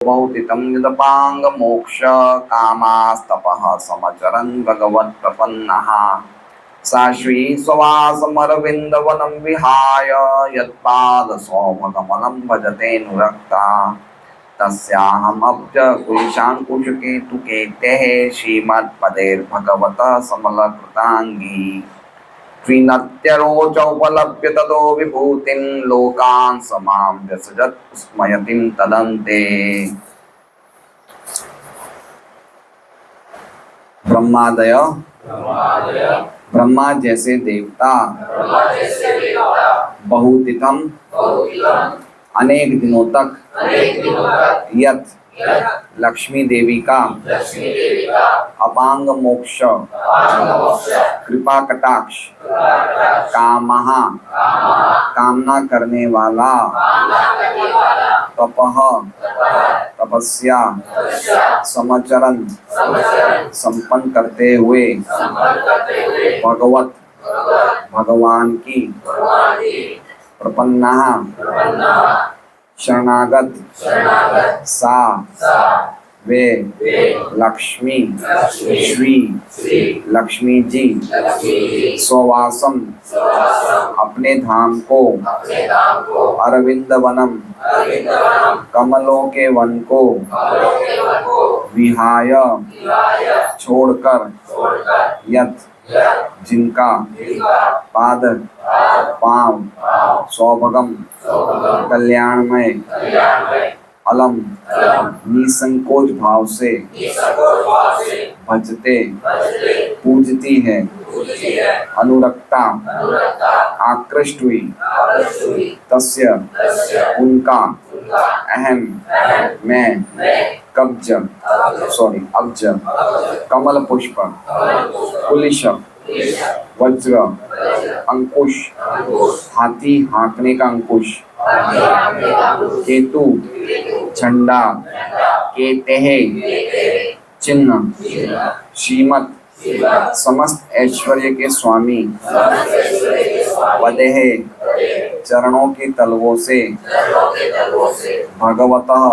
बहुतितं यदपांग मोक्ष कामास्तपः समचरन् भगवत्प्रपन्नः सा श्री स्ववासमरविन्दवनं विहाय यत्पादसौभगमनं भजते नुरक्ता तस्याहमब्ज कुलिशाङ्कुशकेतुकेतेः श्रीमत्पदेर्भगवतः समलकृताङ्गी त्रिनत्यरोचोपलभ्य ततो विभूतिं लोकान् समां व्यसजत् स्मयतिं तदन्ते। ब्रह्मादय ब्रह्मा जैसे देवता बहुतिथम अनेक दिनों तक यत लक्ष्मी देवी का अपांग मोक्ष कृपा कटाक्ष कामः कामना करने वाला तपः तपस्या समचरण संपन्न करते हुए भगवत भगवान की प्रपन्ना शरणागत सा वे लक्ष्मी श्री लक्ष्मी जी स्ववासम अपने धाम को अरविंद वनम कमलों के वन को विहाय छोड़कर यत जिनका पाद पांव सौभगम कल्याणमय अलम निसंकोच भाव से भजते पूजती है अनुरक्ता आकृष्ट हुई तस्य उनका अहम मैं अब्ज कमल पुष्प कुलिश वज्र अंकुश हाथी हाँकने का अंकुश केतु झंडा केतेह चिन्ह श्रीमत समस्त ऐश्वर्य के स्वामी वदेह चरणों की तलवों से भगवतः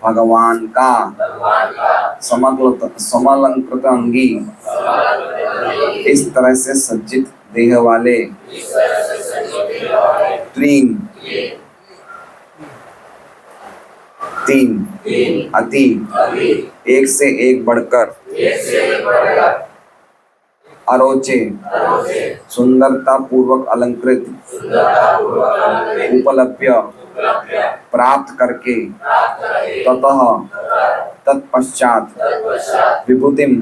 भगवान का समलंकृत अंगी इस तरह से सज्जित देह वाले तीन अति एक से एक बढ़कर अरोचे सुंदरता पूर्वक अलंकृत उपलभ्य प्राप्त करके ततः तत्पश्चात विभूतिम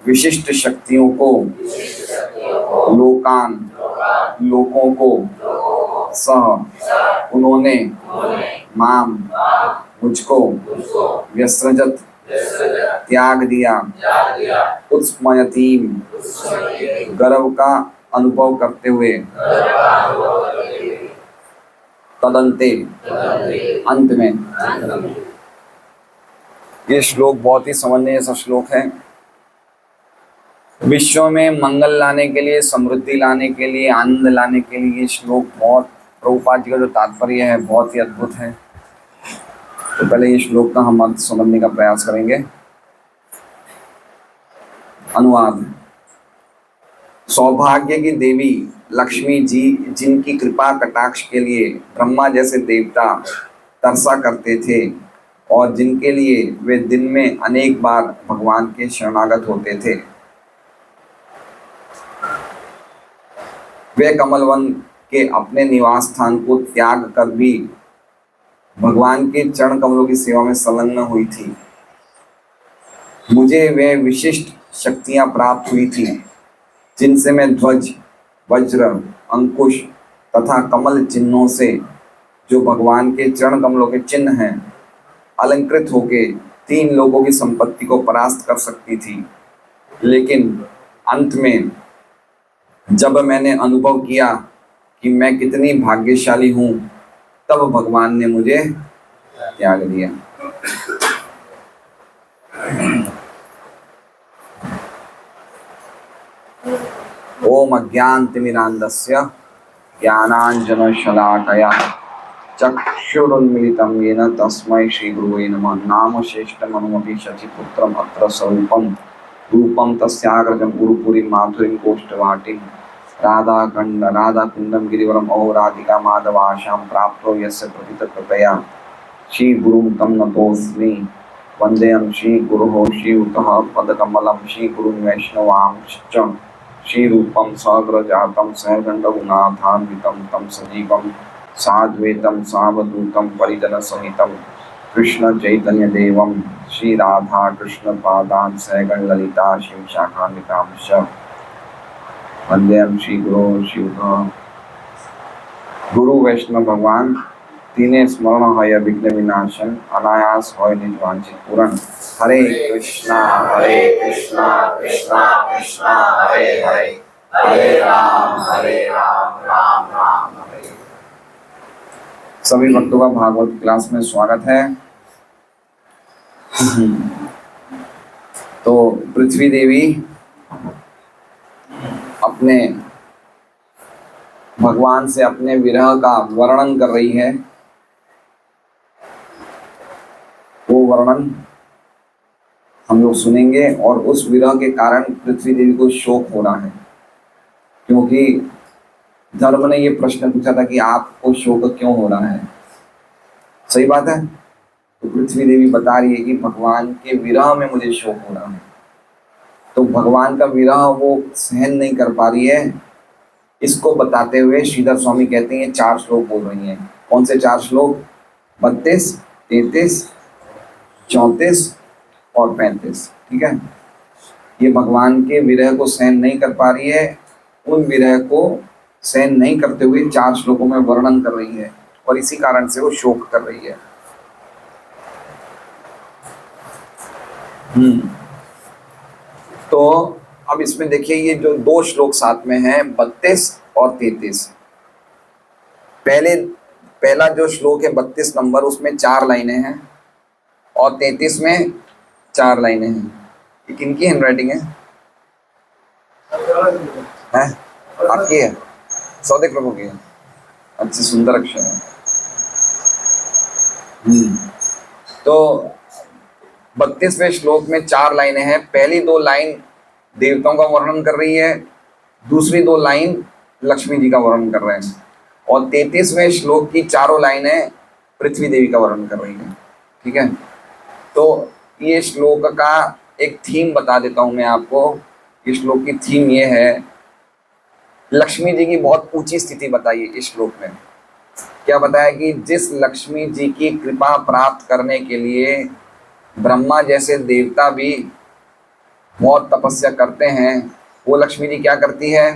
विशिष्ट शक्तियों को लोकों को सह उन्होंने माम मुझको व्यसृजत त्याग दिया उत्स्मयतीम गर्व का अनुभव करते हुए तदंते अंत में। ये श्लोक बहुत ही समझने जैसा श्लोक है। विश्व में मंगल लाने के लिए, समृद्धि लाने के लिए, आनंद लाने के लिए ये श्लोक बहुत, प्रभुपाद जी का जो तात्पर्य है बहुत ही अद्भुत है। तो पहले ये श्लोक का हम अर्थ समझने का प्रयास करेंगे। अनुवाद। सौभाग्य की देवी लक्ष्मी जी जिनकी कृपा कटाक्ष के लिए ब्रह्मा जैसे देवता तरसा करते थे और जिनके लिए वे दिन में अनेक बार भगवान के शरणागत होते थे, वे कमलवन के अपने निवास स्थान को त्याग कर भी भगवान के चरण कमलों की सेवा में संलग्न हुई थी। मुझे वे विशिष्ट शक्तियां प्राप्त हुई थी जिनसे मैं ध्वज, वज्र, अंकुश तथा कमल चिन्हों से, जो भगवान के चरण कमलों के चिन्ह हैं, अलंकृत होके तीन लोगों की संपत्ति को परास्त कर सकती थी। लेकिन अंत में जब मैंने अनुभव किया कि मैं कितनी भाग्यशाली हूँ, तब भगवान ने मुझे त्याग दिया। ओम अज्ञानतिमिरान्धस्य ज्ञानाञ्जनशलाकया चक्षुरुन्मिलितं येन तस्मै श्रीगुरुवे नमः। नाम श्रेष्ठमनुमपि शचीपुत्रम् अत्र स्वरूपं रूपं तस्याग्रजं गुरुपुरीं माधुरीं कोष्ठवाटीं राधाकुण्डं गिरिवरम् ओ राधिका माधवाशां प्राप्तो यस्य प्रथितकृपया श्रीगुरुं तं नतोऽस्मि। वन्देऽहं श्रीगुरोः श्रीयुतः पदकमलं श्रीगुरुं वैष्णवांश्च श्रीरूपं साग्रजातं सहगण्डरघुनाथान्वितं तं सजीवं साद्वैतं सावधूतं परिजनसहितं कृष्णचैतन्यदेवं श्रीराधा कृष्णपादान् सहगणललिता शिवशाखान्वितांश्च वन्देऽहं श्रीगुरोः श्रीयुतः। गुरु वैष्णव भगवान तीने स्मरण है विघ्न विनाशन अनायास होय निज वांछित पूरण। हरे कृष्णा कृष्णा कृष्णा हरे हरे हरे राम राम राम हरे। सभी भक्तों का भागवत क्लास में स्वागत है। तो पृथ्वी देवी अपने भगवान से अपने विरह का वर्णन कर रही है। वो वर्णन हम लोग सुनेंगे और उस विरह के कारण पृथ्वी देवी को शोक हो रहा है, क्योंकि धर्म ने ये प्रश्न पूछा था कि आपको शोक क्यों हो रहा है। सही बात है। तो पृथ्वी देवी बता रही है कि भगवान के विरह में मुझे शोक हो रहा है। तो भगवान का विरह वो सहन नहीं कर पा रही है। इसको बताते हुए श्रीधर स्वामी कहते हैं 4 श्लोक बोल रही हैं। कौन से 4 श्लोक? 32, 33, 34 और 35। ठीक है। ये भगवान के विरह को सहन नहीं कर पा रही है। उन विरह को सहन नहीं करते हुए 4 श्लोकों में वर्णन कर रही है और इसी कारण से वो शोक कर रही है। तो अब इसमें देखिए, ये जो 2 श्लोक साथ में हैं 32 और 33। पहला जो श्लोक है 32 नंबर, उसमें 4 लाइनें हैं और 33 में 4 लाइनें हैं। ये किनकी हैंडराइटिंग है? आपकी है? सौदे प्रभु की है। अच्छी सुंदर अक्षर है। तो 32वें श्लोक में 4 लाइनें हैं। पहली 2 लाइन देवताओं का वर्णन कर रही है, दूसरी 2 लाइन लक्ष्मी जी का वर्णन कर रहे हैं और 33वें श्लोक की 4 लाइनें पृथ्वी देवी का वर्णन कर रही है। ठीक है। तो ये श्लोक का एक थीम बता देता हूं मैं आपको। इस श्लोक की थीम ये है, लक्ष्मी जी की बहुत ऊंची स्थिति बताई है इस श्लोक में। क्या बताया कि जिस लक्ष्मी जी की कृपा प्राप्त करने के लिए ब्रह्मा जैसे देवता भी बहुत तपस्या करते हैं, वो लक्ष्मी जी क्या करती है?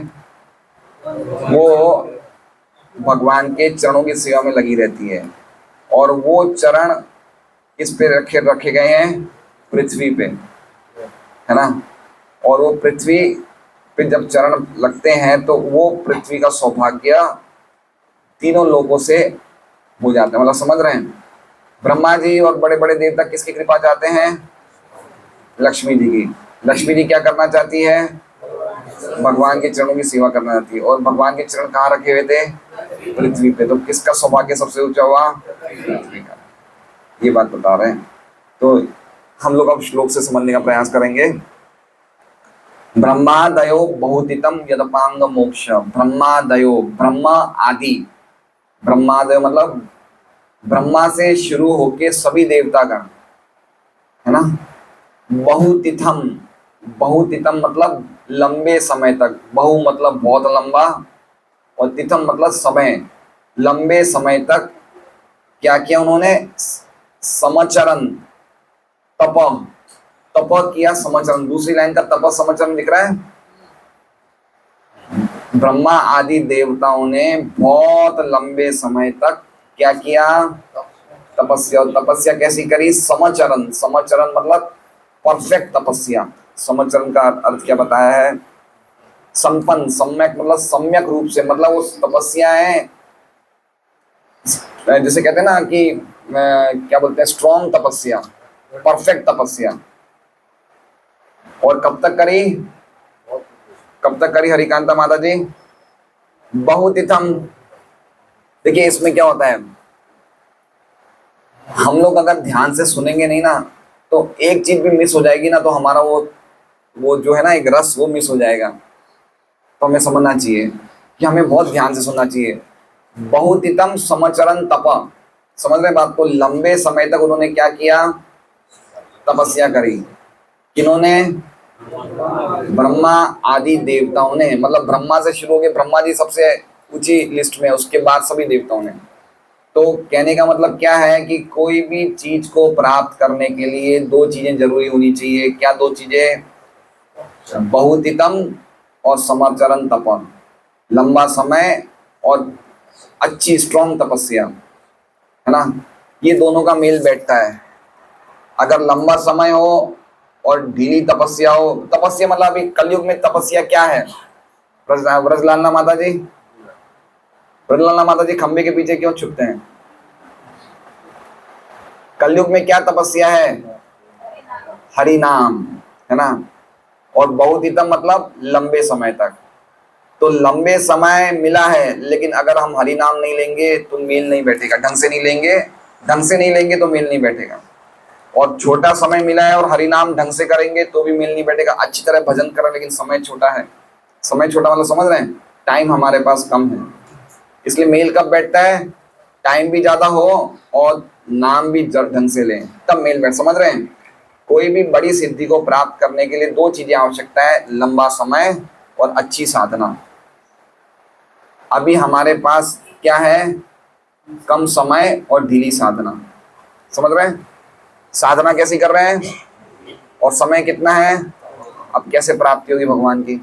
वो भगवान के चरणों की सेवा में लगी रहती है। और वो चरण किस पे रखे गए हैं? पृथ्वी पे, है ना। और वो पृथ्वी पे जब चरण लगते हैं तो वो पृथ्वी का सौभाग्य तीनों लोगों से हो जाता है। मतलब समझ रहे हैं? ब्रह्मा जी और बड़े बड़े देवता किसकी कृपा चाहते हैं? लक्ष्मी जी की। लक्ष्मी जी क्या करना चाहती है? भगवान के चरणों की सेवा करना चाहती है। और भगवान के चरण कहाँ रखे हुए थे? पृथ्वी पे। तो किसका सौभाग्य सबसे ऊंचा हुआ? पृथ्वी का। ये बात बता रहे हैं। तो हम लोग अब श्लोक से समझने का प्रयास करेंगे। ब्रह्मादयो बहुतितम यदपांग मोक्ष। ब्रह्मादयो, ब्रह्मा आदि। ब्रह्मादय मतलब ब्रह्मा से शुरू होके सभी देवतागण, है ना। बहुतिथम, बहुतिथम मतलब लंबे समय तक। बहु मतलब बहुत लंबा और तिथम मतलब समय। लंबे समय तक क्या किया उन्होंने? समचरण, तप, तप किया, समचरण। दूसरी लाइन का तप समचरण दिख रहा है। ब्रह्मा आदि देवताओं ने बहुत लंबे समय तक क्या किया? तपस्या। और तपस्या कैसी करी? समचरण। समचरण मतलब परफेक्ट तपस्या। समचरण का अर्थ क्या बताया है? संपन्न। सम्यक मतलब सम्यक रूप से। मतलब उस तपस्याएं जैसे कहते हैं ना कि क्या बोलते हैं, स्ट्रॉन्ग तपस्या, परफेक्ट तपस्या। और कब तक करी? कब तक करी हरिकांता माता जी? बहुतिथम। देखिए इसमें क्या होता है, हम लोग अगर ध्यान से सुनेंगे नहीं ना, तो एक चीज भी मिस हो जाएगी ना, तो हमारा वो जो है ना एक रस, वो मिस हो जाएगा। तो हमें समझना चाहिए कि हमें बहुत ध्यान से सुनना चाहिए। बहुतितम समचरण तप, समझ रहे हैं बात को? लंबे समय तक उन्होंने क्या किया? तपस्या करी। किन्होंने? ब्रह्मा आदि देवताओं ने। मतलब ब्रह्मा से शुरू हो गए, ब्रह्मा जी सबसे ऊंची लिस्ट में, उसके बाद सभी देवताओं ने। तो कहने का मतलब क्या है कि कोई भी चीज को प्राप्त करने के लिए दो चीजें जरूरी होनी चाहिए। क्या दो चीजें? बहुतितम और समचरण तपन, लंबा समय और अच्छी स्ट्रॉन्ग तपस्या, है ना? ये दोनों का मेल बैठता है। अगर लंबा समय हो और ढीली तपस्या हो, तपस्या मतलब अभी कलयुग में तपस्या क्या है? व्रजलालना माता जी, व्रजलालना माता जी खंबे के पीछे क्यों छुपते हैं? कलयुग में क्या तपस्या है? हरि नाम, है ना? और बहुतितम मतलब लंबे समय तक। तो लंबे समय मिला है, लेकिन अगर हम हरि नाम नहीं लेंगे तो मेल नहीं बैठेगा। ढंग से नहीं लेंगे, ढंग से नहीं लेंगे तो मेल नहीं बैठेगा। और छोटा समय मिला है और हरि नाम ढंग से करेंगे तो भी मेल नहीं बैठेगा। अच्छी तरह भजन करें, लेकिन समय छोटा है। समय छोटा मतलब समझ रहे हैं? टाइम हमारे पास कम है, इसलिए मेल कब बैठता है? टाइम भी ज्यादा हो और नाम भी ढंग से लें, तब मेल बैठ। समझ रहे हैं? कोई भी बड़ी सिद्धि को प्राप्त करने के लिए दो चीजें आवश्यकता है, लंबा समय और अच्छी साधना। अभी हमारे पास क्या है? कम समय और ढीली साधना। समझ रहे हैं? साधना कैसी कर रहे हैं और समय कितना है? अब कैसे प्राप्ति होगी भगवान की?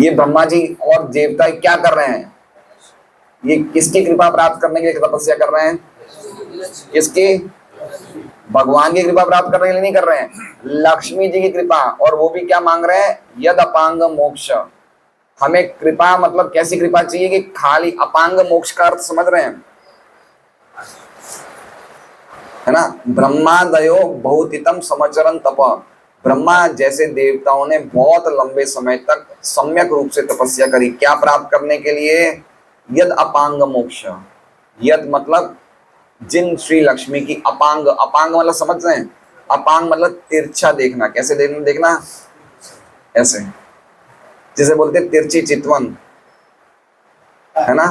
ये ब्रह्मा जी और देवता क्या कर रहे हैं? ये किसकी कृपा प्राप्त करने के लिए तपस्या कर रहे हैं? किसकी? भगवान की कृपा प्राप्त करने के लिए नहीं कर रहे हैं, लक्ष्मी जी की कृपा। और वो भी क्या मांग रहे हैं? यद अपांग मोक्ष। हमें कृपा मतलब कैसी कृपा चाहिए कि खाली अपांग मोक्ष का अर्थ समझ रहे हैं, है ना? ब्रह्मादयो बहुतितम समचरण तप। ब्रह्मा जैसे देवताओं ने बहुत लंबे समय तक सम्यक रूप से तपस्या करी। क्या प्राप्त करने के लिए? यद अपांग मोक्ष। यद मतलब जिन श्री लक्ष्मी की अपांग, अपांग मतलब समझ रहे हैं? अपांग मतलब तिरछा देखना। कैसे देखना? देखना ऐसे, जिसे बोलते हैं तिरछी चितवन, है ना?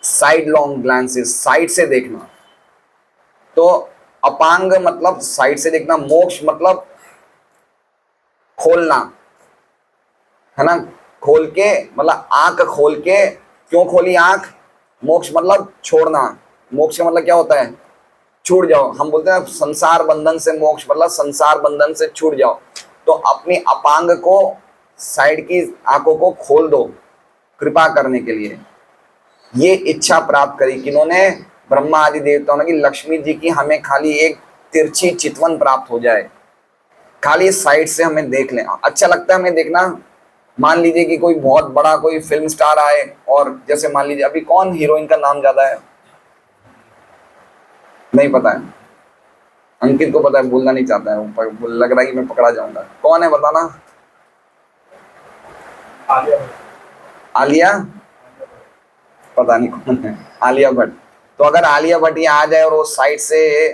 साइड लॉन्ग ग्लांसेस, साइड से देखना। तो अपांग मतलब साइड से देखना। मोक्ष मतलब खोलना, है ना? खोल के मतलब आंख खोल के। क्यों खोली आंख? मोक्ष मतलब छोड़ना। मोक्ष का मतलब क्या होता है? छूट जाओ। हम बोलते हैं संसार बंधन से मोक्ष, मतलब संसार बंधन से छूट जाओ। तो अपनी अपांग को, साइड की आंखों को खोल दो कृपा करने के लिए। ये इच्छा प्राप्त करी किन्होंने? ब्रह्मा आदि देवताओं ने, कि लक्ष्मी जी की हमें खाली एक तिरछी चितवन प्राप्त हो जाए, खाली साइड से हमें देख लें। अच्छा लगता है हमें देखना। मान लीजिए कि कोई बहुत बड़ा कोई फिल्म स्टार आए, और जैसे मान लीजिए अभी कौन हीरोइन का नाम ज्यादा है? नहीं पता है? अंकित को पता है, बोलना नहीं चाहता है, वो लग रहा है कि मैं पकड़ा जाऊंगा। कौन है बताना? आलिया? पता नहीं कौन है, आलिया भट्ट। तो अगर आलिया भट्ट यहाँ आ जाए और वो साइड से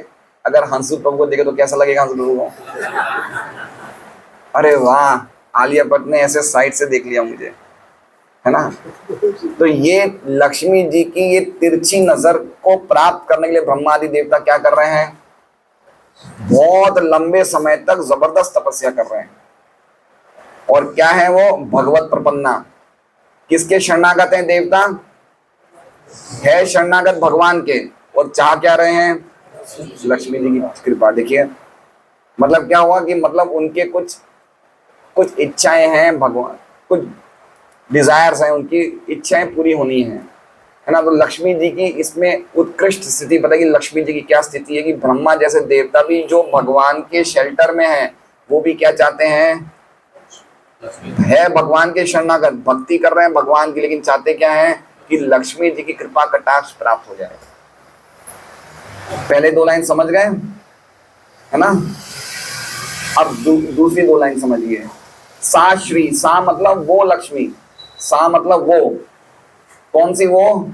अगर हंसू प्रभु को देखे तो कैसा लगेगा हंसू प्रभु को? अरे वाह, आलिया भट्ट ने ऐसे साइड से देख लिया मुझे, है ना? तो ये लक्ष्मी जी की ये तिरछी नजर को प्राप्त करने के लिए ब्रह्मा आदि देवता क्या कर रहे हैं? बहुत लंबे समय तक जबरदस्त तपस्या कर रहे हैं। और क्या है वो? भगवत प्रपन्ना। किसके शरणागत हैं देवता? है शरणागत भगवान के, और चाह क्या रहे हैं? लक्ष्मी जी की कृपा। देखिए मतलब क्या हुआ कि मतलब उनके कुछ कुछ इच्छाएं हैं, भगवान कुछ डिजायर्स हैं, उनकी इच्छाएं पूरी होनी है ना? तो लक्ष्मी जी की इसमें उत्कृष्ट स्थिति पता है कि लक्ष्मी जी की क्या स्थिति है, कि ब्रह्मा जैसे देवता भी जो भगवान के शेल्टर में है, वो भी क्या चाहते हैं? है भगवान के शरणागत, भक्ति कर रहे हैं भगवान की, लेकिन चाहते क्या है? कि लक्ष्मी जी की कृपा कटाक्ष प्राप्त हो जाए। पहले दो लाइन समझ गए, है ना? अब दूसरी दो लाइन समझिए। सा श्री, सा मतलब वो लक्ष्मी, सा मतलब वो, कौन सी वो?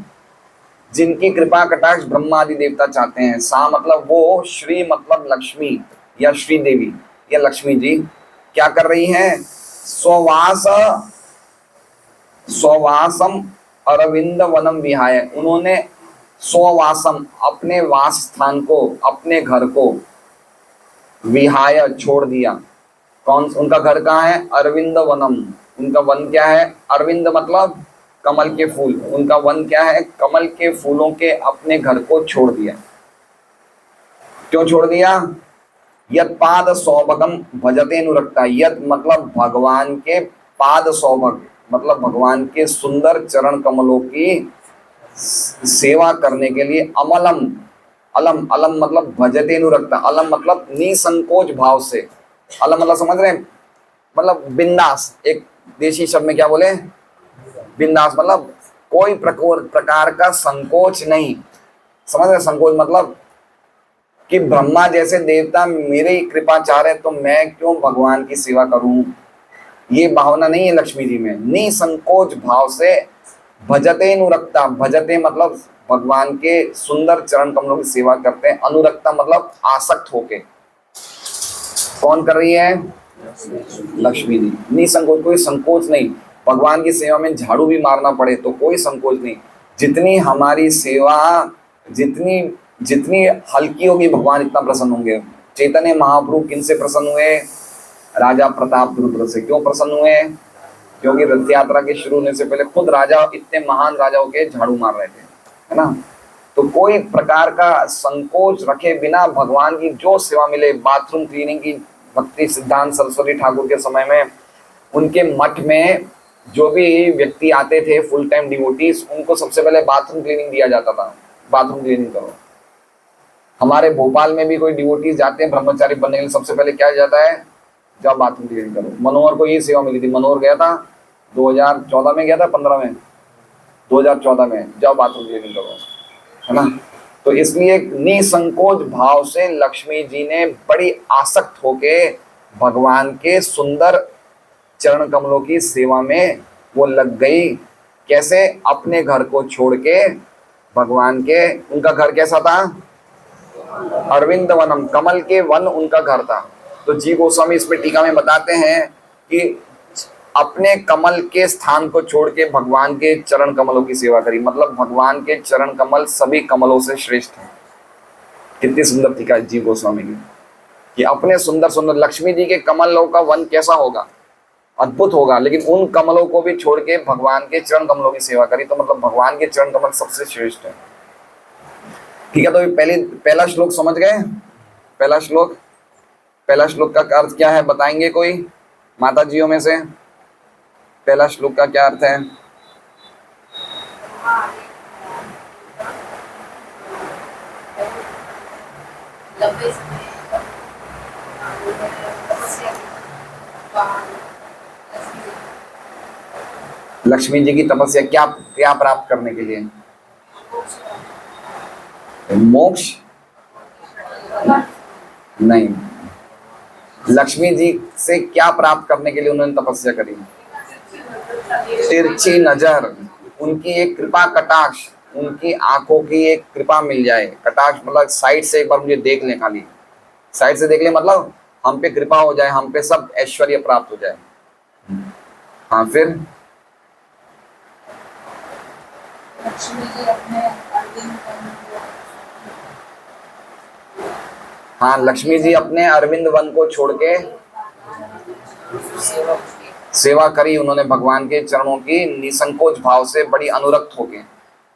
जिनकी कृपा कटाक्ष ब्रह्मा आदि देवता चाहते हैं। सा मतलब वो, श्री मतलब लक्ष्मी या श्री देवी या लक्ष्मी जी क्या कर रही हैं? स्ववास स्ववासम अरविंद वनम विहाय, उन्होंने स्ववासम अपने वास स्थान को, अपने घर को, विहाय छोड़ दिया। कौन, उनका घर कहाँ है? अरविंद वनम, उनका वन क्या है? अरविंद मतलब कमल के फूल, उनका वन क्या है? कमल के फूलों के अपने घर को छोड़ दिया। क्यों छोड़ दिया? यद पाद सौभगम भजते अनुरक्ता, यद मतलब भगवान के पाद सौभग मतलब भगवान के सुंदर चरण कमलों की सेवा करने के लिए, अमलम, अलम, अलम मतलब भजते अनुरक्ता, अलम मतलब निसंकोच भाव से, अलम मतलब समझ रहे हैं, मतलब बिंदास, एक देशी शब्द में क्या बोले? बिंदास मतलब कोई प्रकार का संकोच नहीं। समझ रहे? संकोच मतलब कि ब्रह्मा जैसे देवता मेरी कृपा चाह रहे तो मैं क्यों भगवान की सेवा करूं, ये भावना नहीं है लक्ष्मी जी में। निसंकोच भाव से भजते अनुरक्ता, भजते मतलब भगवान के सुंदर चरण कमलों की सेवा करते हैं, अनुरक्ता मतलब आसक्त होके। कौन कर रही है? लक्ष्मी जी। निसंकोच, कोई संकोच नहीं। भगवान की सेवा में झाड़ू भी मारना पड़े तो कोई संकोच नहीं। जितनी हमारी सेवा जितनी जितनी हल्की होगी भगवान इतना प्रसन्न होंगे। चैतन्य महाप्रभु किन से प्रसन्न हुए? राजा प्रताप रुद्र से। क्यों प्रसन्न हुए? क्योंकि रथ यात्रा के शुरू होने से पहले खुद राजा, इतने महान राजाओं के झाड़ू मार रहे थे, है ना। तो कोई प्रकार का संकोच रखे बिना भगवान की जो सेवा मिले, बाथरूम क्लीनिंग की, भक्ति सिद्धांत सरस्वती ठाकुर के समय में उनके मठ में जो भी व्यक्ति आते थे फुल टाइम डिवोटीज, उनको सबसे पहले बाथरूम क्लीनिंग दिया जाता था। बाथरूम क्लीनिंग करो। हमारे भोपाल में भी कोई डिवोटीज जाते हैं ब्रह्मचारी बनने के लिए, सबसे पहले क्या जाता है? जाओ बाथरूम क्लीनिंग करो। मनोहर को ये सेवा मिली थी। मनोहर गया था 2014 में, गया था 15 में, 2014 में, जाओ बाथरूम क्लीनिंग करो, है ना। तो इसलिए निसंकोच भाव से लक्ष्मी जी ने बड़ी आसक्त होके भगवान के सुंदर चरण कमलों की सेवा में वो लग गई। कैसे? अपने घर को छोड़ के भगवान के, उनका घर कैसा था? अरविंद वनम, कमल के वन उनका घर था। तो जी गोस्वामी इसमें टीका में बताते हैं कि अपने कमल के स्थान को छोड़ के भगवान के चरण कमलों की सेवा करी, मतलब भगवान के चरण कमल सभी कमलों से श्रेष्ठ है। कितनी सुंदर टीका है जी गोस्वामी की, कि अपने सुंदर सुंदर लक्ष्मी जी के कमलों का वन कैसा होगा? अद्भुत होगा। लेकिन उन कमलों को भी छोड़ के भगवान के चरण कमलों की सेवा करी, तो मतलब भगवान के चरण कमल सबसे श्रेष्ठ है। ठीक है, तो पहला श्लोक समझ गए? पहला श्लोक का अर्थ क्या है बताएंगे कोई माता जियों में से? पहला श्लोक का क्या अर्थ है? लक्ष्मी जी की तपस्या क्या क्या प्राप्त करने के लिए? मोक्ष नहीं, लक्ष्मी जी से क्या प्राप्त करने के लिए उन्होंने तपस्या करी? तिरछी नजर, उनकी एक कृपा कटाक्ष, उनकी आंखों की एक कृपा मिल जाए। कटाक्ष मतलब साइड से एक बार मुझे देख लें, खाली साइड से देख ले, मतलब हम पे कृपा हो जाए, हम पे सब ऐश्वर्य प्राप्त हो जाए। हाँ, फिर हाँ, लक्ष्मी जी अपने अरविंद वन को छोड़ के सेवा करी उन्होंने भगवान के चरणों की निसंकोच भाव से, बड़ी अनुरक्त होके।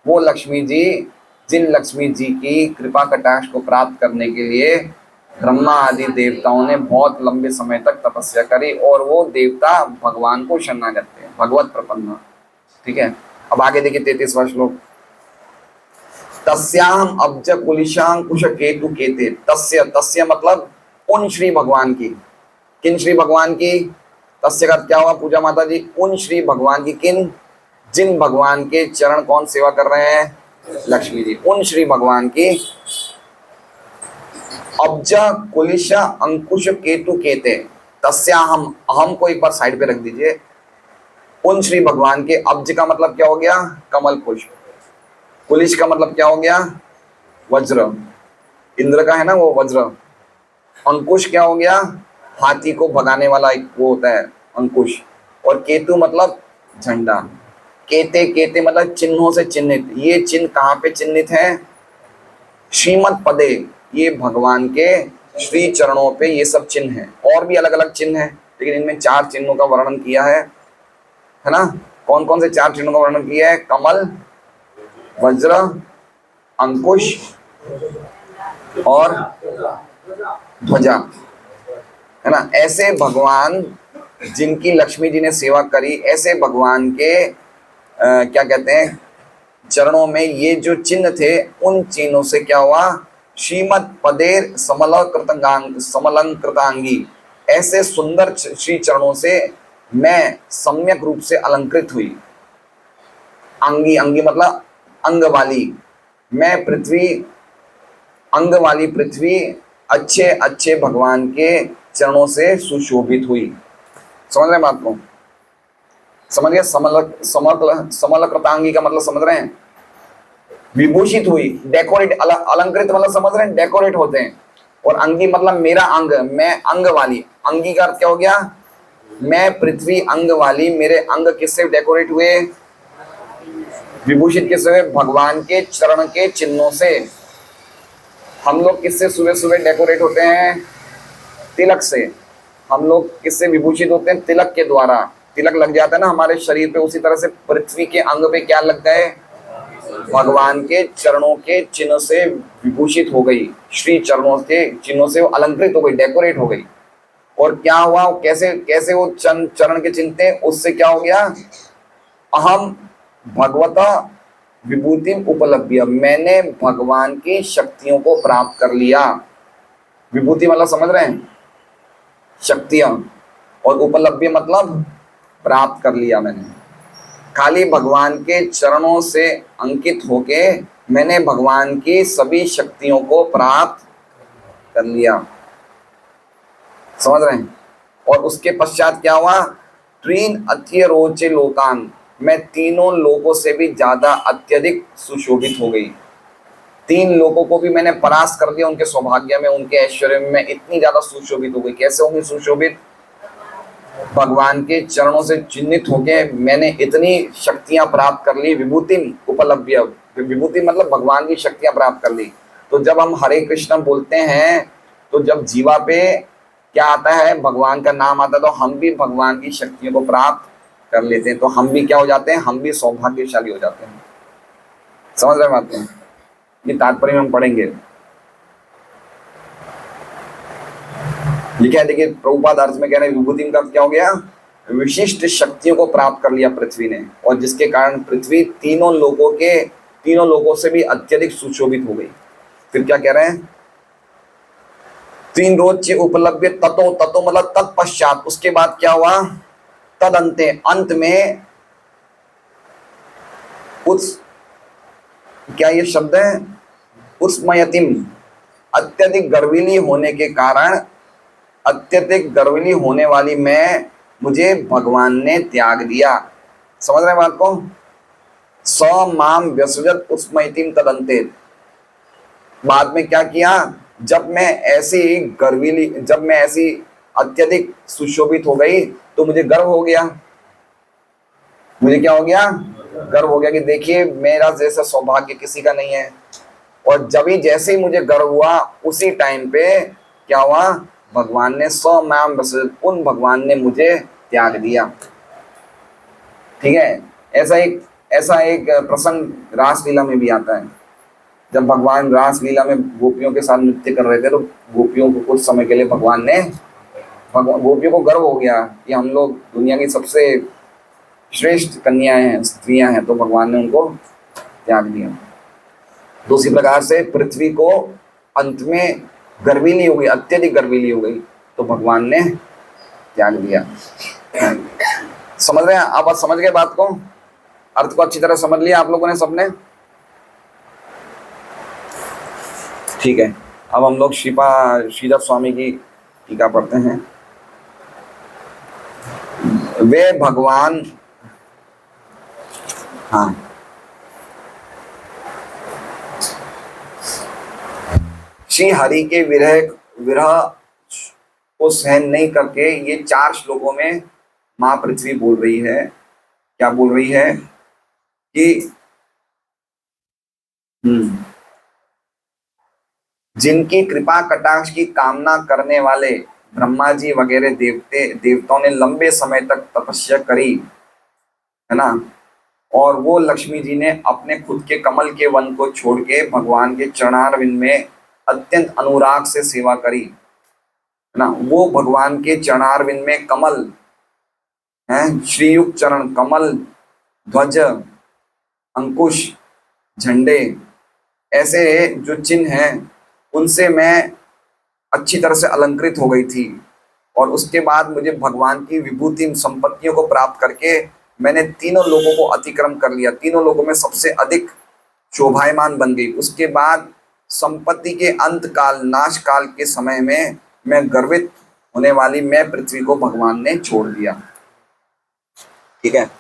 वो लक्ष्मी जी, जिन लक्ष्मी जी की कृपा कटाक्ष को प्राप्त करने के लिए ब्रह्मा आदि देवताओं ने बहुत लंबे समय तक तपस्या करी, और वो देवता भगवान को शरणागत थे, भगवत प्रपन्न। ठीक है, अब आगे देखिए 33वां श्लोक। तस्याम अब्ज कुलिशांकुश केतु केते, तस्य, तस्य मतलब उन श्री भगवान की। किन श्री भगवान की? तस्य का क्या हुआ पूजा माता जी? उन श्री भगवान की। किन? जिन भगवान के चरण कौन सेवा कर रहे हैं? लक्ष्मी जी। उन श्री भगवान की अब्ज कुलिश अंकुश केतु केते, तस्या हम को एक बार साइड पे रख दीजिए। उन श्री भगवान के, अब्ज का मतलब क्या हो गया? कमल पुष्प। कुलिश का मतलब क्या हो गया? वज्र। इंद्र का है ना वो वज्र। अंकुश क्या हो गया? हाथी को भगाने वाला एक वो होता है अंकुश। और केतु मतलब झंडा। केते, केते मतलब चिन्हों से चिन्हित। ये चिन्ह कहाँ पे चिन्हित है? श्रीमद पदे, ये भगवान के श्री चरणों पे ये सब चिन्ह हैं। और भी अलग अलग चिन्ह हैं, लेकिन इनमें 4 चिन्हों का वर्णन किया है ना? कौन कौन से 4 चिन्हों का वर्णन किया है? कमल, वज्र, अंकुश और ध्वजा, है ना? ऐसे भगवान जिनकी लक्ष्मी जी ने सेवा करी, ऐसे भगवान के क्या कहते हैं, चरणों में ये जो चिन्ह थे, उन चिन्हों से क्या हुआ? श्रीमद पदेर समलंकृतांगी, ऐसे सुंदर श्री चरणों से मैं सम्यक रूप से अलंकृत हुई। अंगी, अंगी मतलब अंग वाली। मैं पृथ्वी, अंग वाली पृथ्वी अच्छे अच्छे भगवान के चरणों से सुशोभित हुई। समझ रहे हैं बात को? समझ गए? समलकृतांगी का मतलब समझ रहे हैं? विभूषित हुई, डेकोरेट, अलंकृत मतलब समझ रहे हैं? डेकोरेट होते हैं। और अंगी मतलब मेरा अंग, मैं अंग वाली। अंगी का अर्थ क्या हो गया? मैं पृथ्वी अंग वाली, मेरे अंग किससे डेकोरेट हुए? विभूषित किससे हुए? भगवान के चरण के चिन्हों से। हम लोग किससे सुबह सुबह डेकोरेट होते हैं? तिलक से। हम लोग किससे विभूषित होते हैं? तिलक के द्वारा। तिलक लग जाता है ना हमारे शरीर पे, उसी तरह से पृथ्वी के अंग पे क्या लग गए? भगवान के चरणों के चिन्ह से विभूषित हो गई, श्री चरणों के चिन्हों से वो अलंकृत हो गई, डेकोरेट हो गई। और क्या हुआ? कैसे कैसे वो चरण के चिन्ह थे, उससे क्या हो गया? अहम भगवता विभूति उपलब्ध्य, मैंने भगवान की शक्तियों को प्राप्त कर लिया। विभूति मतलब समझ रहे हैं? शक्तियां। और उपलब्ध्य मतलब प्राप्त कर लिया मैंने। खाली भगवान के चरणों से अंकित होके मैंने भगवान की सभी शक्तियों को प्राप्त कर लिया। समझ रहे हैं? और उसके पश्चात क्या हुआ? त्रीन अत्य रोचे लोकान, मैं तीनों लोगों से भी ज्यादा अत्यधिक सुशोभित हो गई। 3 लोगों को भी मैंने परास्त कर दिया, उनके सौभाग्य में, उनके ऐश्वर्य में। मैं इतनी ज्यादा सुशोभित हो गई। कैसे होंगी सुशोभित? भगवान के चरणों से चिन्हित होके मैंने इतनी शक्तियां प्राप्त कर ली। विभूति उपलब्ध्य, विभूति मतलब भगवान की शक्तियां प्राप्त कर ली। तो जब हम हरे कृष्ण बोलते हैं, तो जब जीवा पे क्या आता है? भगवान का नाम आता है, तो हम भी भगवान की शक्तियों को प्राप्त कर लेते हैं। तो हम भी क्या हो जाते हैं? हम भी सौभाग्यशाली हो जाते हैं। समझ रहे बात हैं? ये तात्पर्य में हम पढ़ेंगे। लिखा है, देखिए प्रभुपाद अर्थ में कह रहे हैं विभूति का क्या हो गया? विशिष्ट शक्तियों को प्राप्त कर लिया पृथ्वी ने, और जिसके कारण पृथ्वी तीनों लोगों से भी अत्यधिक सुशोभित हो गई। फिर क्या कह रहे हैं? 3 रोज उपलब्ध ततो, ततो मतलब तत्पश्चात, उसके बाद क्या हुआ? तदंते, अंत में उस, क्या ये शब्द है? उस्मयतिम, अत्यधिक गर्वीली होने के कारण, अत्यधिक गर्वीली होने वाली मैं, मुझे भगवान ने त्याग दिया। समझ रहे हैं बात को? स माम व्यसुजत उस्मयतिम तदंते, बाद में क्या किया? जब मैं ऐसी गर्वीली, जब मैं ऐसी अत्यधिक सुशोभित हो गई, तो मुझे गर्व हो गया। मुझे क्या हो गया? गर्व हो गया कि देखिए मेरा जैसा सौभाग्य किसी का नहीं है। और जब ही जैसे ही मुझे गर्व हुआ, उसी टाइम पे क्या हुआ? भगवान ने उन भगवान ने मुझे त्याग दिया। ठीक है? ऐसा एक प्रसंग रासलीला में भी आता है। जब भगवान रासलीला में गोपियों के साथ नृत्य कर रहे थे, तो गोपियों को कुछ समय के लिए गोपियों को गर्व हो गया कि हम लोग दुनिया की सबसे श्रेष्ठ कन्याएं हैं, स्त्रियां हैं, तो भगवान ने उनको त्याग दिया। दूसरी प्रकार से पृथ्वी को अंत में गर्वीली हो गई, अत्यधिक गर्वीली हो गई, तो भगवान ने त्याग दिया। समझ रहे हैं? आप समझ गए बात को? अर्थ को अच्छी तरह समझ लिया आप लोगों ने सबने? ठीक है, अब हम लोग श्रीधर स्वामी की टीका पढ़ते हैं। वे भगवान, हाँ, श्री हरि के विरह विरह को सहन नहीं करके ये 4 श्लोकों में माँ पृथ्वी बोल रही है, क्या बोल रही है कि जिनकी कृपा कटाक्ष की कामना करने वाले ब्रह्मा जी वगैरह देवताओं ने लंबे समय तक तपस्या करी, है ना, और वो लक्ष्मी जी ने अपने खुद के कमल के वन को छोड़ के भगवान के चरणारविंद में अत्यंत अनुराग से सेवा करी, है ना। वो भगवान के चरणारविंद में कमल हैं, श्रीयुक्त चरण, कमल, ध्वज, अंकुश, झंडे, ऐसे जो चिन्ह हैं उनसे मैं अच्छी तरह से अलंकृत हो गई थी। और उसके बाद मुझे भगवान की विभूति संपत्तियों को प्राप्त करके मैंने तीनों लोगों को अतिक्रम कर लिया, तीनों लोगों में सबसे अधिक शोभायमान बन गई। उसके बाद संपत्ति के अंत काल, नाश काल के समय में मैं गर्वित होने वाली मैं पृथ्वी को भगवान ने छोड़ दिया। ठीक है।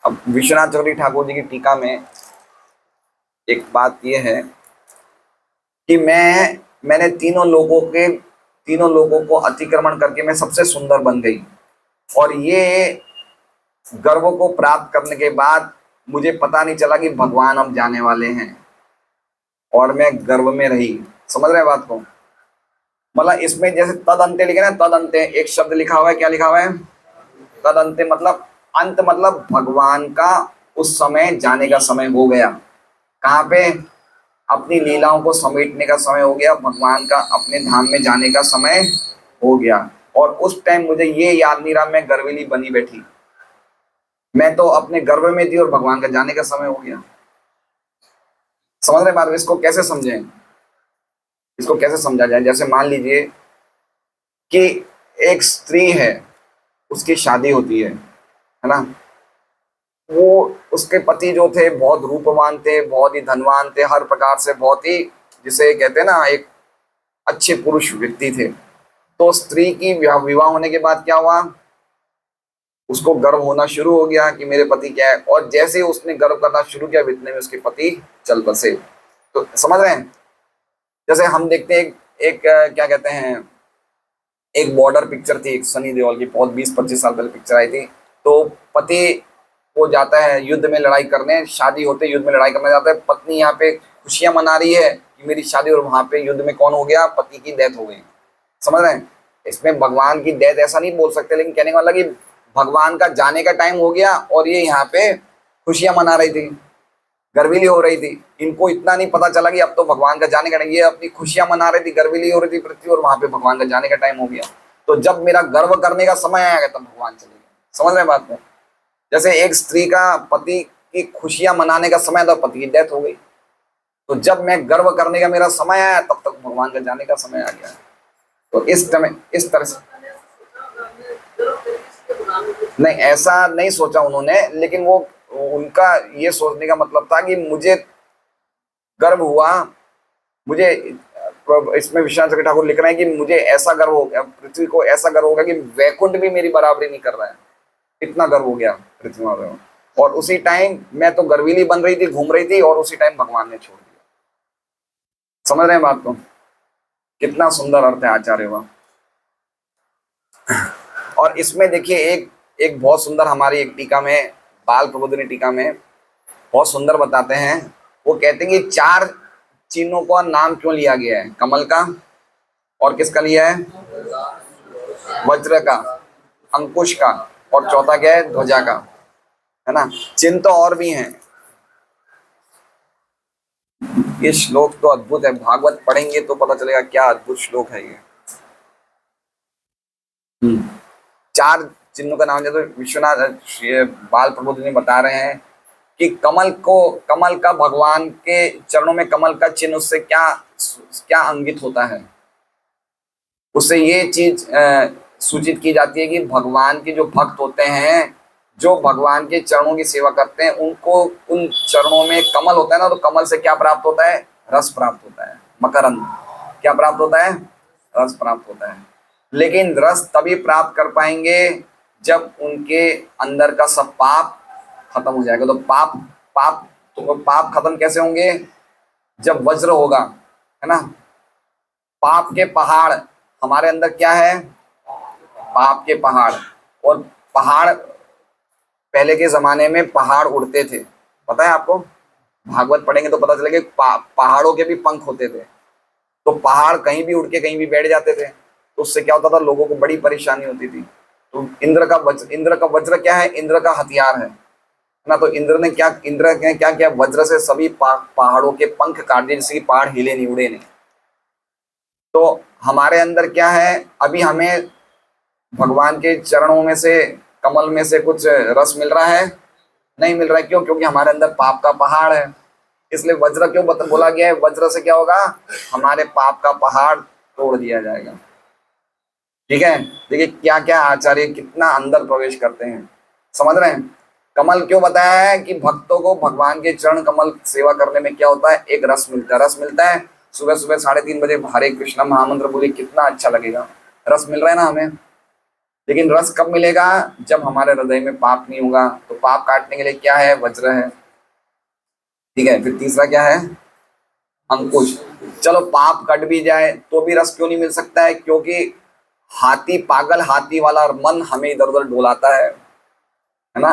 अब विश्वनाथ चक्रवर्ती ठाकुर जी की टीका में एक बात यह है कि मैंने तीनों लोगों को अतिक्रमण करके मैं सबसे सुंदर बन गई, और ये गर्व को प्राप्त करने के बाद मुझे पता नहीं चला कि भगवान अब जाने वाले हैं, और मैं गर्व में रही। समझ रहे बात को? मतलब इसमें जैसे तद अंते लिखे ना, तद अंते एक शब्द लिखा हुआ है, क्या लिखा हुआ है? तद अंते, मतलब अंत, मतलब भगवान का उस समय जाने का समय हो गया। कहाँ पे? अपनी लीलाओं को समेटने का समय हो गया, भगवान का अपने धाम में जाने का समय हो गया। और उस टाइम मुझे ये याद नहीं रहा, मैं गर्विली बनी बैठी, मैं तो अपने गर्व में थी और भगवान का जाने का समय हो गया। समझ रहे बात? इसको कैसे समझें, इसको कैसे समझा जाए? जैसे मान लीजिए कि एक स्त्री है, उसकी शादी होती है ना, वो उसके पति जो थे बहुत रूपवान थे, बहुत ही धनवान थे, हर प्रकार से बहुत ही, जिसे कहते हैं ना, एक अच्छे पुरुष व्यक्ति थे। तो स्त्री की विवाह होने के बाद क्या हुआ? उसको गर्व होना शुरू हो गया कि मेरे पति क्या है, और जैसे ही उसने गर्व करना शुरू किया, इतने में उसके पति चल बसे। तो समझ रहे हैं? जैसे हम देखते हैं एक क्या कहते हैं, एक बॉर्डर पिक्चर थी, एक सनी देओल की, बहुत 20-25 साल पहले पिक्चर आई थी। तो पति वो जाता है युद्ध में लड़ाई करने, शादी होते युद्ध में लड़ाई करने जाता है, पत्नी यहाँ पे खुशियां मना रही है कि मेरी शादी, और वहां पे युद्ध में कौन हो गया? पति की डेथ हो गई। समझ रहे हैं? इसमें भगवान की डेथ ऐसा नहीं बोल सकते, लेकिन कहने का मतलब कि भगवान का जाने का टाइम हो गया और ये यहाँ पे खुशियां मना रही थी, गर्विली हो रही थी। इनको इतना नहीं पता चला कि अब तो भगवान का जाने का टाइम, ये अपनी खुशियां मना रही थी, गर्विली हो रही थी पृथ्वी, और वहां पे भगवान का जाने का टाइम हो गया। तो जब मेरा गर्व करने का समय आया तब भगवान चले गए। समझ रहे बात में? जैसे एक स्त्री का पति की खुशियां मनाने का समय था, पति की डेथ हो गई, तो जब मैं गर्व करने का मेरा समय आया तब तक भगवान का जाने का समय आ गया। तो इस तरह से नहीं, ऐसा नहीं सोचा उन्होंने, लेकिन वो उनका ये सोचने का मतलब था कि मुझे गर्व हुआ, मुझे इसमें विश्वनाथ चक्रवर्ती ठाकुर लिख रहे हैं कि मुझे ऐसा गर्व हो गया, पृथ्वी को ऐसा गर्व हो गया कि वैकुंठ भी मेरी बराबरी नहीं कर रहा है, इतना गर्व हो गया पृथ्वी में। और उसी टाइम मैं तो गर्वीली बन रही थी, घूम रही थी, और उसी टाइम भगवान ने छोड़ दिया। समझ रहे हैं बात को? कितना सुंदर अर्थ है आचार्य वाह। और इसमें देखिए एक बहुत सुंदर, हमारी एक टीका में, बाल प्रबोधिनी टीका में बहुत सुंदर बताते हैं। वो कहते हैं कि 4 चिन्हों का नाम क्यों लिया गया है? कमल का, और किसका लिया है? वज्र का, अंकुश का, और चौथा क्या है? ध्वजा का, है ना। चिन्ह तो और भी हैं। ये श्लोक तो अद्भुत है, भागवत पढ़ेंगे तो पता चलेगा क्या अद्भुत श्लोक है ये। 4 चिन्हों का नाम, जैसे विश्वनाथ बाल प्रबोधिनी बता रहे हैं कि कमल का भगवान के चरणों में कमल का चिन्ह, उससे क्या क्या अंगित होता है? उससे ये चीज सूचित की जाती है कि भगवान के जो भक्त होते हैं, जो भगवान के चरणों की सेवा करते हैं, उनको उन चरणों में कमल होता है ना, तो कमल से क्या प्राप्त होता है? रस प्राप्त होता है, मकरंद। क्या प्राप्त होता है? रस प्राप्त होता है। लेकिन रस तभी प्राप्त कर पाएंगे जब उनके अंदर का सब पाप खत्म हो जाएगा। तो पाप खत्म कैसे होंगे? जब वज्र होगा, है ना। पाप के पहाड़, हमारे अंदर क्या है, पाप के पहाड़। और पहाड़, पहले के जमाने में पहाड़ उड़ते थे, पता है आपको, भागवत पढ़ेंगे तो पता चलेगा पहाड़ों के भी पंख होते थे। तो पहाड़ कहीं भी उड़ के कहीं भी बैठ जाते थे, तो उससे क्या होता था, लोगों को बड़ी परेशानी होती थी। तो इंद्र का वज्र क्या है, इंद्र का हथियार है ना। तो इंद्र ने क्या किया, वज्र से सभी पहाड़ों के पंख काट दिए, जिससे कि पहाड़ हिले नहीं, उड़े नहीं। तो हमारे अंदर क्या है, अभी हमें भगवान के चरणों में से, कमल में से कुछ रस मिल रहा है, नहीं मिल रहा है। क्यों? क्योंकि हमारे अंदर पाप का पहाड़ है। इसलिए वज्र क्यों बोला गया है, वज्र से क्या होगा, हमारे पाप का पहाड़ तोड़ दिया जाएगा। ठीक है, देखिए क्या क्या आचार्य कितना अंदर प्रवेश करते हैं, समझ रहे हैं। कमल क्यों बताया है कि भक्तों को भगवान के चरण कमल सेवा करने में क्या होता है, एक रस मिलता है। रस मिलता है सुबह सुबह 3:30 बजे हरे कृष्णा महामंत्र बोले, कितना अच्छा लगेगा, रस मिल रहा है ना हमें। लेकिन रस कब मिलेगा, जब हमारे हृदय में पाप नहीं होगा। तो पाप काटने के लिए क्या है, वज्र है। ठीक है, फिर तीसरा क्या है, अंकुश। चलो पाप कट भी जाए तो भी रस क्यों नहीं मिल सकता है, क्योंकि हाथी, पागल हाथी वाला मन हमें इधर उधर डोलाता है ना।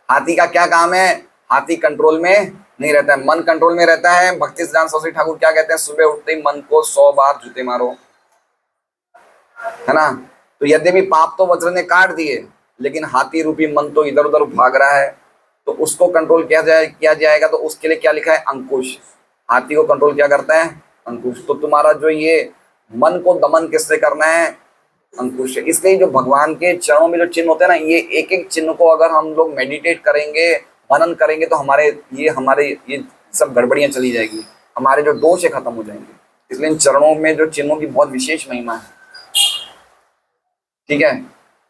हाथी का क्या काम है, हाथी कंट्रोल में नहीं रहता है, मन कंट्रोल में रहता है। भक्ति सिद्धांत सरस्वती ठाकुर क्या कहते हैं, सुबह उठते ही मन को 100 बार जूते मारो, है ना। तो यद्यपि पाप तो वज्र ने काट दिए, लेकिन हाथी रूपी मन तो इधर उधर भाग रहा है, तो उसको कंट्रोल किया जाएगा। तो उसके लिए क्या लिखा है, अंकुश। हाथी को कंट्रोल क्या करता है, अंकुश। तो तुम्हारा जो ये मन को दमन किससे करना है, अंकुश है। इसलिए जो भगवान के चरणों में जो चिन्ह होते हैं ना, ये एक एक चिन्ह को अगर हम लोग मेडिटेट करेंगे, मनन करेंगे, तो हमारे ये सब गड़बड़ियां चली जाएगी, हमारे जो दोष है खत्म हो जाएंगे। इसलिए इन चरणों में जो चिन्हों की बहुत विशेष महिमा है। ठीक है,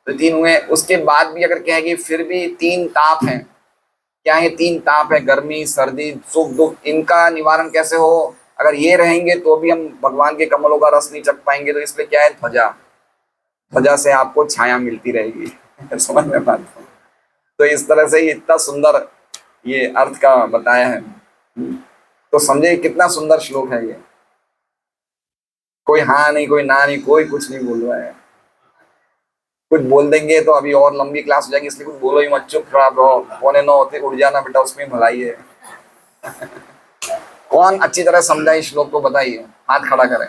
तो 3 हुए। उसके बाद भी अगर कहेंगे फिर भी 3 ताप हैं। क्या ये 3 ताप है, गर्मी, सर्दी, सुख, दुख, इनका निवारण कैसे हो, अगर ये रहेंगे तो भी हम भगवान के कमलों का रस नहीं चख पाएंगे। तो इसलिए क्या है, ध्वजा। ध्वजा से आपको छाया मिलती रहेगी समझ में बात। तो इस तरह से इतना सुंदर ये अर्थ का बताया है। तो समझे कितना सुंदर श्लोक है ये। कोई हाँ नहीं, कोई ना नहीं, कोई कुछ नहीं बोल रहा है। कुछ बोल देंगे तो अभी और लंबी क्लास हो जाएगी, इसलिए कुछ बोलो ही मत, चुप खराब रहो। 8:45 होते उड़ जाना बेटा, उसमें भलाई है कौन अच्छी तरह समझा इस श्लोक को, बताइए, हाथ खड़ा करें।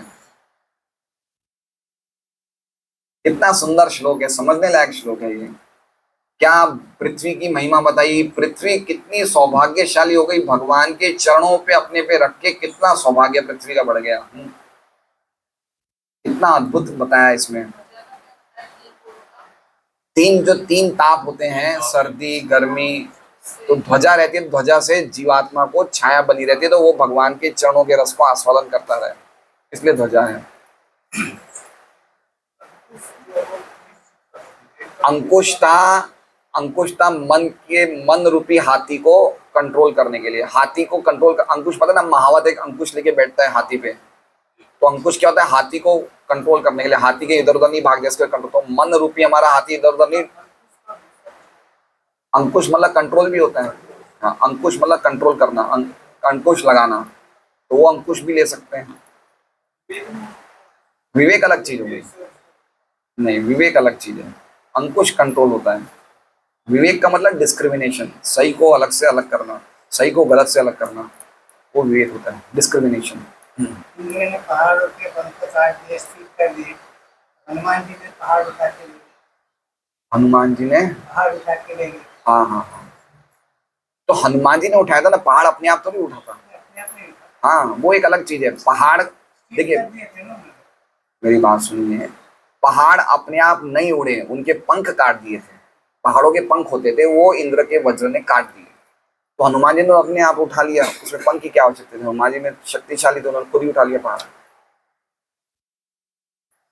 कितना सुंदर श्लोक है, समझने लायक श्लोक है ये। क्या पृथ्वी की महिमा बताई, पृथ्वी कितनी सौभाग्यशाली हो गई, भगवान के चरणों पे अपने पे रख के कितना सौभाग्य पृथ्वी का बढ़ गया। कितना अद्भुत बताया इसमें। 3 ताप होते हैं, सर्दी, गर्मी। तो ध्वजा रहती है, ध्वजा से जीवात्मा को छाया बनी रहती है, तो वो भगवान के चरणों के रस को आस्वादन करता रहे, इसलिए ध्वजा है। अंकुशता, अंकुशता मन रूपी हाथी को कंट्रोल करने के लिए। हाथी को कंट्रोल कर, अंकुश पता है ना, महावत एक अंकुश लेके बैठता है हाथी पे। तो अंकुश क्या होता है, हाथी को कंट्रोल करने के लिए, हाथी के इधर उधर नहीं भाग जाए, कंट्रोल। तो मन रूपी हमारा हाथी इधर उधर नहीं। अंकुश मतलब कंट्रोल भी होता है। हाँ, अंकुश मतलब कंट्रोल करना, अंकुश लगाना। तो वो अंकुश भी ले सकते हैं। विवेक अलग चीज होगी, नहीं विवेक अलग चीज है। अंकुश कंट्रोल होता है, विवेक का मतलब डिस्क्रिमिनेशन, सही को अलग से अलग करना, सही को गलत से अलग करना, वो विवेक होता है, डिस्क्रिमिनेशन। पहाड़ के पंख काट दिए, स्थिर कर दिए। हनुमान जी ने पहाड़ उठा के ले गए। हनुमान जी ने पहाड़ उठा के ले गए। हाँ हाँ हाँ, तो हनुमान जी ने उठाया था ना पहाड़, अपने आप तो नहीं उठा था। अपने आप नहीं उठा। हाँ, वो एक अलग चीज है। पहाड़, देखिए कर दिए थे ना। मेरी बात सुनिए, पहाड़ अपने आप नहीं उड़े, उनके पंख काट दिए थे। पहाड़ों के पंख होते थे, वो इंद्र के वज्र ने काट दिए। तो हनुमान जी ने अपने आप उठा लिया, उसमें पंख की क्या आवश्यकता थी, हनुमान जी ने शक्तिशाली, तो उन्होंने खुद ही उठा लिया पहाड़।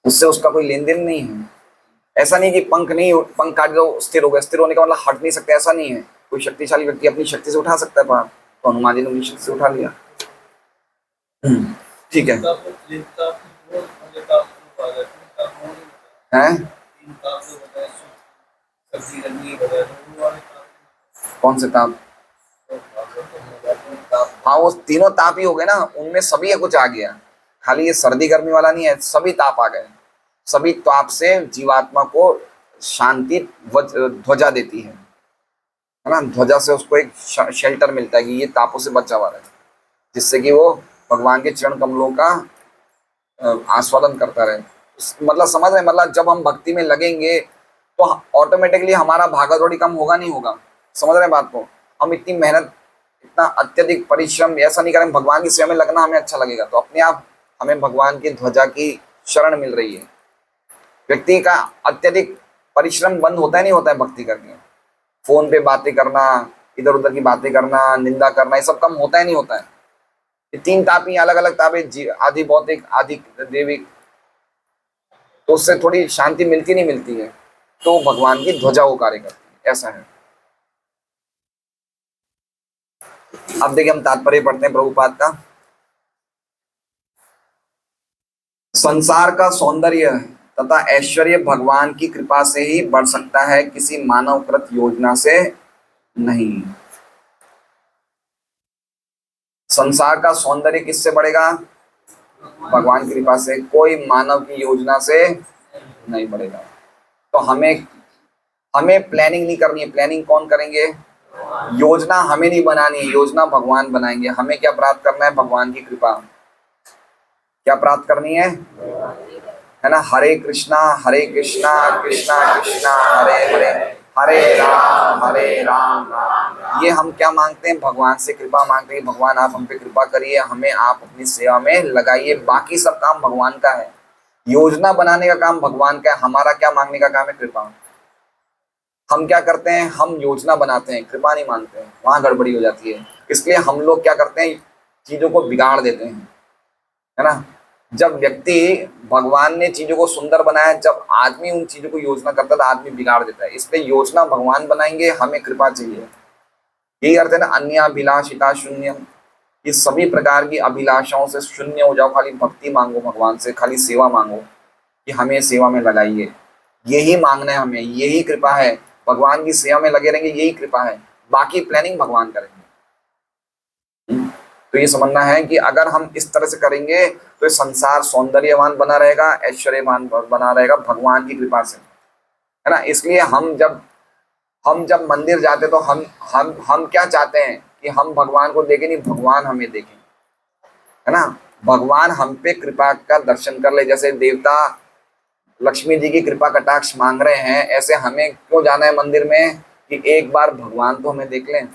उससे उसका कोई लेन देन नहीं है। ऐसा नहीं कि पंख नहीं, पंख काट दो स्थिर हो गया, स्थिर होने का मतलब हट नहीं सकते, ऐसा नहीं है। कोई शक्तिशाली व्यक्ति अपनी शक्ति से उठा सकता है पहाड़, तो हनुमान जी ने अपनी शक्ति से उठा लिया। ठीक है, हैं कौन से ताप, हाँ वो तीनों ताप ही हो गए ना, उनमें सभी कुछ आ गया। खाली ये सर्दी गर्मी वाला नहीं है, सभी ताप आ गए। सभी ताप से जीवात्मा को शांति ध्वजा देती है ना। ध्वजा से उसको एक शेल्टर मिलता है कि ये तापों से बचा हुआ रहे, जिससे कि वो भगवान के चरण कमलों का आस्वादन करता रहे। मतलब समझ रहे, मतलब जब हम भक्ति में लगेंगे तो ऑटोमेटिकली हमारा भागा दौड़ी कम होगा, नहीं होगा? समझ रहे बात को? हम इतनी मेहनत, इतना अत्यधिक परिश्रम ऐसा नहीं करें, भगवान की सेवा में लगना हमें अच्छा लगेगा, तो अपने आप हमें भगवान की ध्वजा की शरण मिल रही है। व्यक्ति का अत्यधिक परिश्रम बंद होता है, नहीं होता है भक्ति करके? फोन पे बातें करना, इधर उधर की बातें करना, निंदा करना, ये सब कम होता है, नहीं होता है? ये तीन तापी, अलग अलग तापे, आदि भौतिक आदि दैविक, तो उससे थोड़ी शांति मिलती नहीं मिलती है? तो भगवान की ध्वजा वो कार्य करती है, ऐसा है। अब देखिए हम तात्पर्य पढ़ते हैं प्रभुपाद का। संसार का सौंदर्य तथा ऐश्वर्य भगवान की कृपा से ही बढ़ सकता है, किसी मानवकृत योजना से नहीं। संसार का सौंदर्य किससे बढ़ेगा? भगवान की कृपा से, कोई मानव की योजना से नहीं बढ़ेगा। तो हमें प्लानिंग नहीं करनी है। प्लानिंग कौन करेंगे? योजना हमें नहीं बनानी है, योजना भगवान बनाएंगे। हमें क्या प्राप्त करना है? भगवान की कृपा। क्या प्राप्त करनी है ना? हरे कृष्णा कृष्णा कृष्णा हरे हरे, हरे राम। ये हम क्या मांगते हैं? भगवान से कृपा मांगते हैं। भगवान आप हम पे कृपा करिए, हमें आप अपनी सेवा में लगाइए। बाकी सब काम भगवान का है, योजना बनाने का काम भगवान का है। हमारा क्या मांगने का काम है? कृपा। हम क्या करते हैं? हम योजना बनाते हैं, कृपा नहीं मांगते हैं, वहां गड़बड़ी हो जाती है। इसलिए हम लोग क्या करते हैं? चीजों को बिगाड़ देते हैं, है ना। जब व्यक्ति, भगवान ने चीजों को सुंदर बनाया, जब आदमी उन चीजों को योजना करता है तो आदमी बिगाड़ देता है। इसलिए योजना भगवान बनाएंगे, हमें कृपा चाहिए। यही अर्थ है ना, अन्याभिलाषिता शून्यम। ये सभी प्रकार की अभिलाषाओं से शून्य हो जाओ, खाली भक्ति मांगो भगवान से, खाली सेवा मांगो कि हमें सेवा में लगाइए। यही मांगना है हमें, यही कृपा है। भगवान की सेवा में लगे रहेंगे, यही कृपा है। बाकी प्लानिंग भगवान करेंगे। तो ये समझना है कि अगर हम इस तरह से करेंगे तो संसार सौंदर्यवान बना रहेगा, ऐश्वर्यवान बना रहेगा भगवान की कृपा से, है ना। इसलिए हम जब मंदिर जाते तो हम क्या चाहते हैं? कि हम भगवान को देखें नहीं, भगवान हमें देखें, है ना। भगवान हम पे कृपा का दर्शन कर ले। जैसे देवता लक्ष्मी जी की कृपा कटाक्ष मांग रहे हैं, ऐसे हमें क्यों जाना है मंदिर में? कि एक बार भगवान तो हमें देख लें।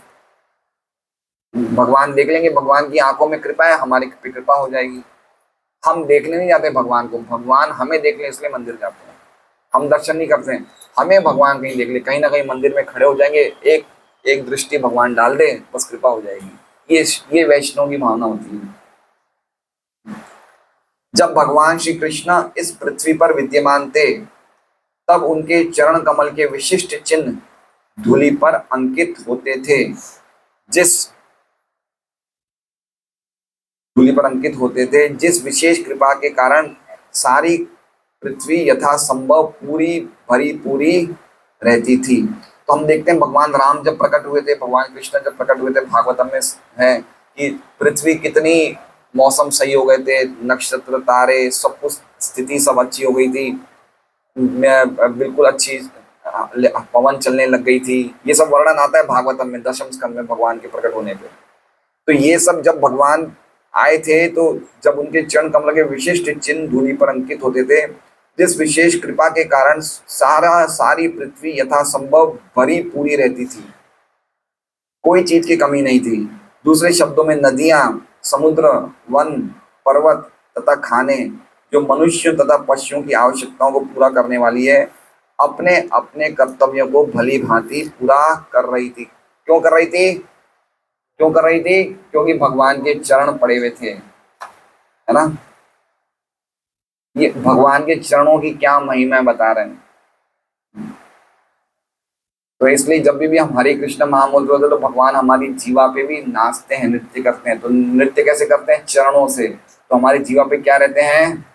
भगवान देख लेंगे, भगवान की आंखों में कृपा है, हमारी पे कृपा हो जाएगी। हम देखने नहीं जाते भगवान को, भगवान हमें देख ले इसलिए मंदिर जाते हैं। हम दर्शन नहीं करते हैं, हमें भगवान कहीं देख ले, कहीं ना कहीं मंदिर में खड़े हो जाएंगे, एक एक दृष्टि भगवान डाल दे, बस कृपा हो जाएगी। ये वैष्णव की भावना होती है। जब भगवान श्री कृष्ण इस पृथ्वी पर विद्यमान थे, तब उनके चरण कमल के विशिष्ट चिन्ह धूलि पर अंकित होते थे। जिस विशेष कृपा के कारण सारी पृथ्वी यथासंभव पूरी रहती थी। तो हम देखते हैं भगवान राम जब प्रकट हुए थे, भगवान कृष्ण जब प्रकट हुए थे, भागवतम में है कि पृथ्वी कितनी, मौसम सही हो गए थे, नक्षत्र तारे सब कुछ स्थिति सब अच्छी हो गई थी, बिल्कुल अच्छी पवन चलने लग गई थी। ये सब वर्णन आता है भागवतम में, दशम स्कंद में, भगवान के प्रकट होने पे। तो ये सब जब भगवान आए थे, तो जब उनके चरण कमल के विशिष्ट चिन्ह धूलि पर अंकित होते थे, जिस विशेष कृपा के कारण सारी पृथ्वी यथासंभव भरी पूरी रहती थी, कोई चीज की कमी नहीं थी। दूसरे शब्दों में नदियां, समुद्र, वन, पर्वत तथा खाने, जो मनुष्य तथा पशुओं की आवश्यकताओं को पूरा करने वाली है, अपने अपने कर्तव्यों को भली भांति पूरा कर रही थी। क्यों कर रही थी? क्योंकि भगवान के चरण पड़े हुए थे, है ना। ये भगवान के चरणों की क्या महिमा बता रहे हैं। तो इसलिए जब भी हम हरे कृष्ण महामंत्र होते तो भगवान हमारी जीवा पे भी नाचते हैं, नृत्य करते हैं। तो नृत्य कैसे करते हैं? चरणों से। तो हमारी जीवा पे क्या रहते हैं?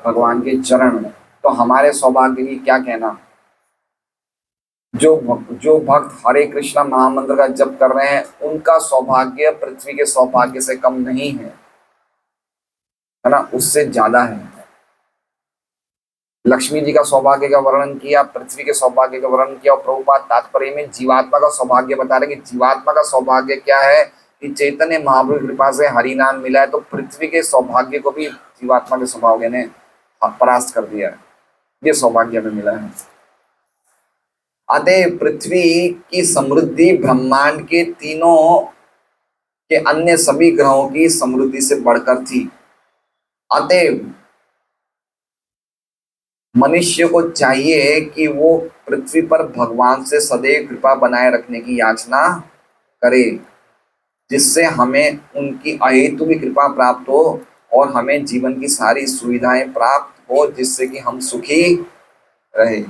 भगवान के चरण। तो हमारे सौभाग्य की क्या कहना। जो भक्त हरे कृष्ण महामंत्र का जप कर रहे हैं, उनका सौभाग्य पृथ्वी के सौभाग्य से कम नहीं है। है ना, उससे ज्यादा है। लक्ष्मी जी का सौभाग्य का वर्णन किया, पृथ्वी के सौभाग्य का वर्णन किया, और प्रभुपाद तात्पर्य में जीवात्मा का सौभाग्य बता रहे कि जीवात्मा का सौभाग्य क्या है कि चैतन्य महाप्रभु की कृपा से हरि नाम मिला है, तो पृथ्वी के सौभाग्य को भी जीवात्मा के सौभाग्य ने परास्त कर दिया है। ये सौभाग्य हमें मिला है। अतः पृथ्वी की समृद्धि ब्रह्मांड के तीनों के अन्य सभी ग्रहों की समृद्धि से बढ़कर थी। अतः मनुष्य को चाहिए कि वो पृथ्वी पर भगवान से सदैव कृपा बनाए रखने की याचना करे, जिससे हमें उनकी अहेतु की कृपा प्राप्त हो और हमें जीवन की सारी सुविधाएं प्राप्त हो, जिससे कि हम सुखी रहे।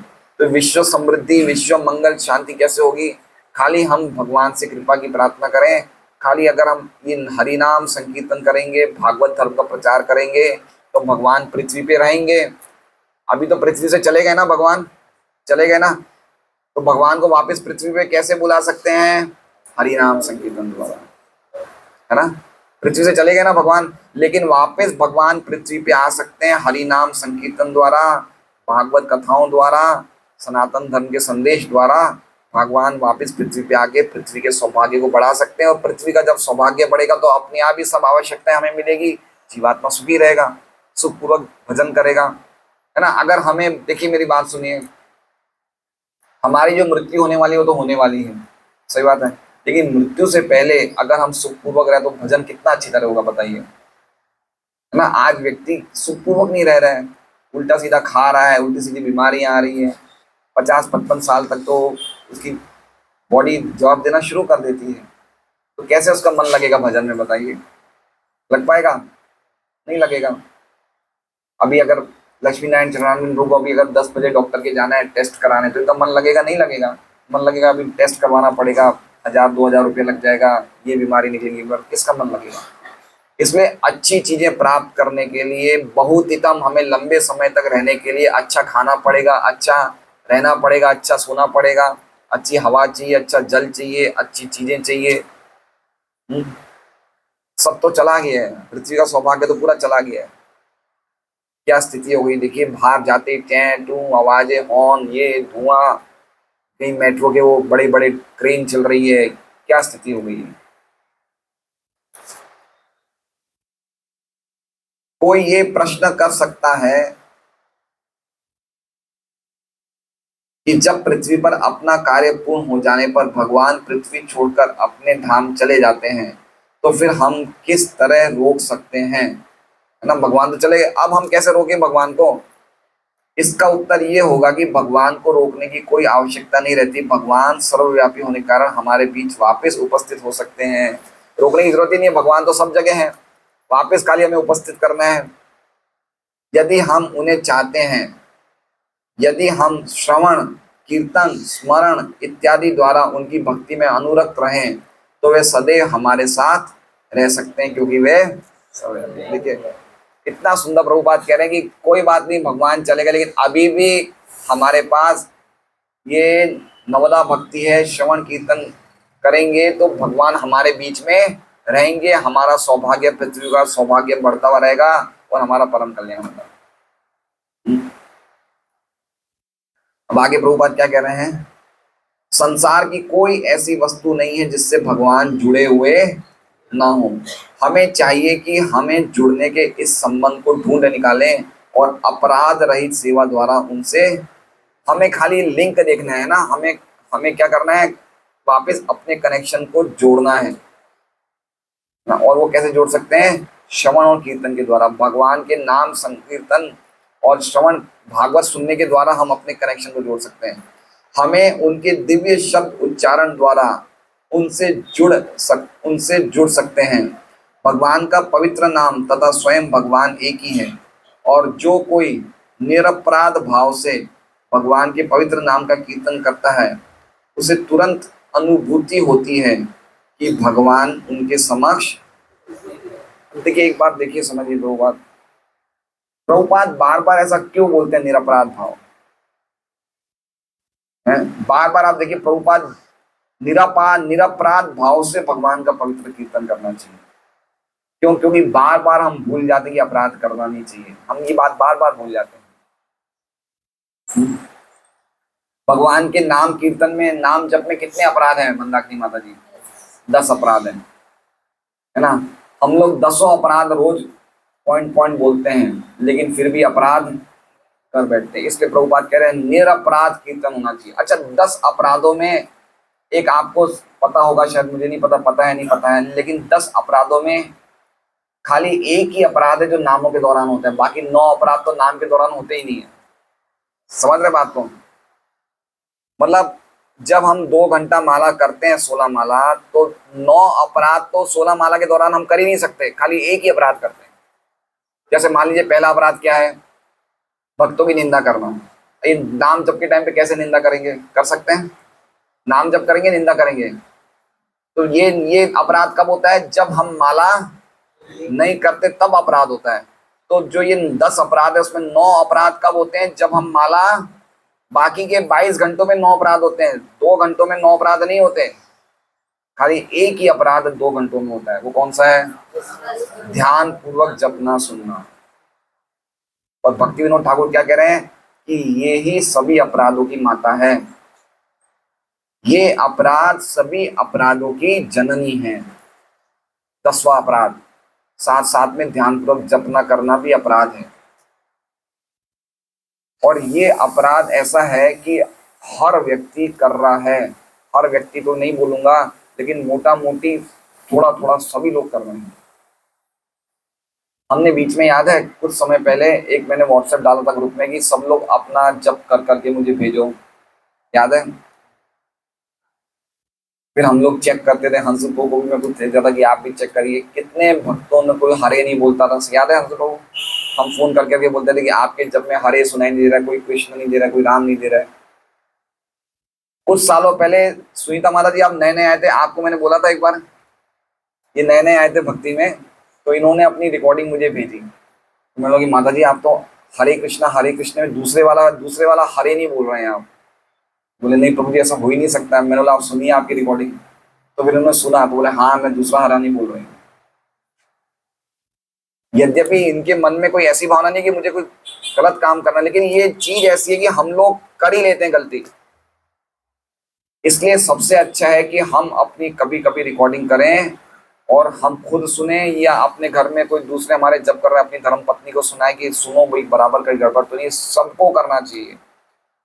तो विश्व समृद्धि, विश्व मंगल, शांति कैसे होगी? खाली हम भगवान से कृपा की प्रार्थना करें, खाली अगर हम इन हरिनाम संकीर्तन करेंगे, भागवत धर्म का प्रचार करेंगे, तो भगवान पृथ्वी पे रहेंगे। अभी तो पृथ्वी से चले गए ना भगवान, चले गए ना, तो भगवान को वापस पृथ्वी पे कैसे बुला सकते हैं? हरिनाम संकीर्तन द्वारा, है ना। पृथ्वी से चले गए ना भगवान, लेकिन वापस भगवान पृथ्वी पे आ सकते हैं हरि नाम संकीर्तन द्वारा, भागवत कथाओं द्वारा, सनातन धर्म के संदेश द्वारा। भगवान वापस पृथ्वी पे आके पृथ्वी के सौभाग्य को बढ़ा सकते हैं, और पृथ्वी का जब सौभाग्य बढ़ेगा तो अपने आप ही सब आवश्यकताएं हमें मिलेगी, जीवात्मा सुखी रहेगा, सुखपूर्वक भजन करेगा, है ना। अगर हमें, देखिए मेरी बात सुनिए, हमारी जो मृत्यु होने वाली है वो तो होने वाली है, सही बात है, लेकिन मृत्यु से पहले अगर हम सुखपूर्वक रहे तो भजन कितना अच्छी तरह होगा बताइए, है ना। आज व्यक्ति सुखपूर्वक नहीं रह रहा है, उल्टा सीधा खा रहा है, उल्टी सीधी बीमारियां आ रही है, 50-55 साल तक तो उसकी बॉडी जवाब देना शुरू कर देती है, तो कैसे उसका मन लगेगा भजन में बताइए? लग पाएगा? नहीं लगेगा। अभी अगर लक्ष्मी नारायण चरणानंद को अभी अगर 10 बजे डॉक्टर के जाना है टेस्ट कराने, तो इनका मन लगेगा? नहीं लगेगा। मन लगेगा, अभी टेस्ट करवाना पड़ेगा, 1000-2000 रुपये लग जाएगा, ये बीमारी निकलेगी, पर किसका मन लगेगा? इसमें अच्छी चीजें प्राप्त करने के लिए, बहुत हितम हमें लंबे समय तक रहने के लिए अच्छा खाना पड़ेगा, अच्छा रहना पड़ेगा, अच्छा सोना पड़ेगा, अच्छी हवा चाहिए, अच्छा जल चाहिए, अच्छी चीजें चाहिए। सब तो चला गया है, पृथ्वी का सौभाग्य तो पूरा चला गया है। क्या स्थिति हो गई देखिए, बाहर जाते टैं टू आवाजें, हॉर्न, ये धुआं, कहीं मेट्रो के वो बड़े बड़े ट्रेन चल रही है, क्या स्थिति हो गई है। कोई ये प्रश्न कर सकता है कि जब पृथ्वी पर अपना कार्य पूर्ण हो जाने पर भगवान पृथ्वी छोड़कर अपने धाम चले जाते हैं, तो फिर हम किस तरह रोक सकते हैं, है ना। भगवान तो चले गए, अब हम कैसे रोकें भगवान को? इसका उत्तर ये होगा कि भगवान को रोकने की कोई आवश्यकता नहीं रहती, भगवान सर्वव्यापी होने के कारण हमारे बीच वापस उपस्थित हो सकते हैं, रोकने की जरूरत ही नहीं है, भगवान तो सब जगह है, वापस खाली हमें उपस्थित करना है। यदि हम उन्हें चाहते हैं, यदि हम श्रवण, कीर्तन, स्मरण इत्यादि द्वारा उनकी भक्ति में अनुरक्त रहें, तो वे सदैव हमारे साथ रह सकते हैं, क्योंकि वे सर्वव्यापी हैं। देखिए इतना सुंदर प्रभुपाद कह रहे हैं कि कोई बात नहीं, भगवान चले गए, लेकिन अभी भी हमारे पास ये नवदा भक्ति है, श्रवण कीर्तन करेंगे तो भगवान हमारे बीच में रहेंगे, हमारा सौभाग्य, पृथ्वी का सौभाग्य बढ़ता हुआ रहेगा और हमारा परम कल्याण होगा। अब आगे प्रभुपाद क्या कह रहे हैं? संसार की कोई ऐसी वस्तु नहीं है जिससे भगवान जुड़े हुए ना हो। हमें चाहिए कि हमें जुड़ने के इस संबंध को ढूंढ निकालें और अपराध रहित सेवा द्वारा उनसे, हमें खाली लिंक देखना है ना, हमें हमें क्या करना है? वापस अपने कनेक्शन को जोड़ना है ना। और वो कैसे जोड़ सकते हैं? श्रवण और कीर्तन के द्वारा, भगवान के नाम संकीर्तन और श्रवण भागवत सुनने के द्वारा हम अपने कनेक्शन को जोड़ सकते हैं। हमें उनके दिव्य शब्द उच्चारण द्वारा उनसे जुड़ सकते हैं। भगवान का पवित्र नाम तथा स्वयं भगवान एक ही है, और जो कोई निरपराध भाव से भगवान के पवित्र नाम का कीर्तन करता है, उसे तुरंत अनुभूति होती है कि भगवान उनके समक्ष। देखिए एक बात देखिए, समझिए दो बात, प्रभुपाद बार बार ऐसा क्यों बोलते हैं निरपराध भाव है? बार बार आप देखिए प्रभुपाद निरपराध भाव से भगवान का पवित्र कीर्तन करना चाहिए, क्यों? क्योंकि बार बार हम भूल जाते हैं कि अपराध करना नहीं चाहिए, हम ये बात बार बार भूल जाते हैं। भगवान के नाम कीर्तन में, नाम जप में कितने अपराध हैं मंदाकिनी माता जी? 10 अपराध हैं, है ना। हम लोग 10 अपराध रोज पॉइंट पॉइंट बोलते हैं, लेकिन फिर भी अपराध कर बैठते हैं। इसलिए प्रभुपाद कह रहे हैं निरपराध कीर्तन होना चाहिए। अच्छा, 10 अपराधों में एक आपको पता होगा, शायद मुझे नहीं पता, पता है नहीं पता है, लेकिन 10 अपराधों में खाली एक ही अपराध है जो नामों के दौरान होता है, बाकी 9 अपराध तो नाम के दौरान होते ही नहीं है। समझ रहे बात को? मतलब जब हम 2 घंटा माला करते हैं 16 माला, तो 9 अपराध तो 16 माला के दौरान हम कर ही नहीं सकते, खाली एक ही अपराध करते हैं। जैसे मान लीजिए पहला अपराध क्या है? भक्तों की निंदा करना। ये नाम जप के टाइम पे कैसे निंदा करेंगे? कर सकते हैं? नाम जप करेंगे, निंदा करेंगे। तो ये अपराध कब होता है? जब हम माला नहीं करते तब अपराध होता है। तो जो ये 10 अपराध है उसमें 9 अपराध कब होते हैं? जब हम माला, बाकी के 22 घंटों में 9 अपराध होते हैं, 2 घंटों में 9 अपराध नहीं होते। खाली एक ही अपराध 2 घंटों में होता है। वो कौन सा है? ध्यान पूर्वक जपना सुनना। और भक्ति विनोद ठाकुर क्या कह रहे हैं कि ये ही सभी अपराधों की माता है, ये अपराध सभी अपराधों की जननी है। 10वां अपराध, साथ साथ में ध्यान पूर्वक जपना करना भी अपराध है। और ये अपराध ऐसा है कि हर व्यक्ति कर रहा है। हर व्यक्ति तो नहीं बोलूंगा, लेकिन मोटा मोटी थोड़ा थोड़ा सभी लोग कर रहे हैं। हमने बीच में, याद है कुछ समय पहले एक मैंने व्हाट्सएप डाला था ग्रुप में कि सब लोग अपना जप कर करके मुझे भेजो, याद है? फिर हम लोग चेक करते थे, हंस को भी मैं कुछ भेजता था कि आप भी चेक करिए। कितने भक्तों में कोई हरे नहीं बोलता था, याद है हंस को? हम फोन करके बोलते थे कि आपके जब में हरे सुनाई नहीं दे रहा है, कोई कृष्ण नहीं दे रहा है, कोई राम नहीं दे रहा है। कुछ सालों पहले सुनीता माता जी आप नए नए आए थे, आपको मैंने बोला था एक बार, ये नए नए आए थे भक्ति में, तो इन्होंने अपनी रिकॉर्डिंग मुझे भेजी। तो मैंने बोला कि माता जी आप तो हरे कृष्ण में दूसरे वाला हरे नहीं बोल रहे हैं आप। बोले नहीं प्रभु जी ऐसा हो ही नहीं सकता है। मैंने बोला आप सुनिए आपकी रिकॉर्डिंग। तो फिर उन्होंने सुना तो बोले हाँ मैं दूसरा हरा नहीं बोल रही हूँ। यद्यपि इनके मन में कोई ऐसी भावना नहीं कि मुझे कोई गलत काम करना, लेकिन ये चीज ऐसी है कि हम लोग कर ही लेते हैं गलती। इसलिए सबसे अच्छा है कि हम अपनी कभी कभी रिकॉर्डिंग करें और हम खुद सुने, या अपने घर में कोई दूसरे हमारे जब कर रहे हैं अपनी धर्म पत्नी को सुनाए कि सुनो भाई बराबर कहीं गड़बड़ तो नहीं। सबको करना चाहिए।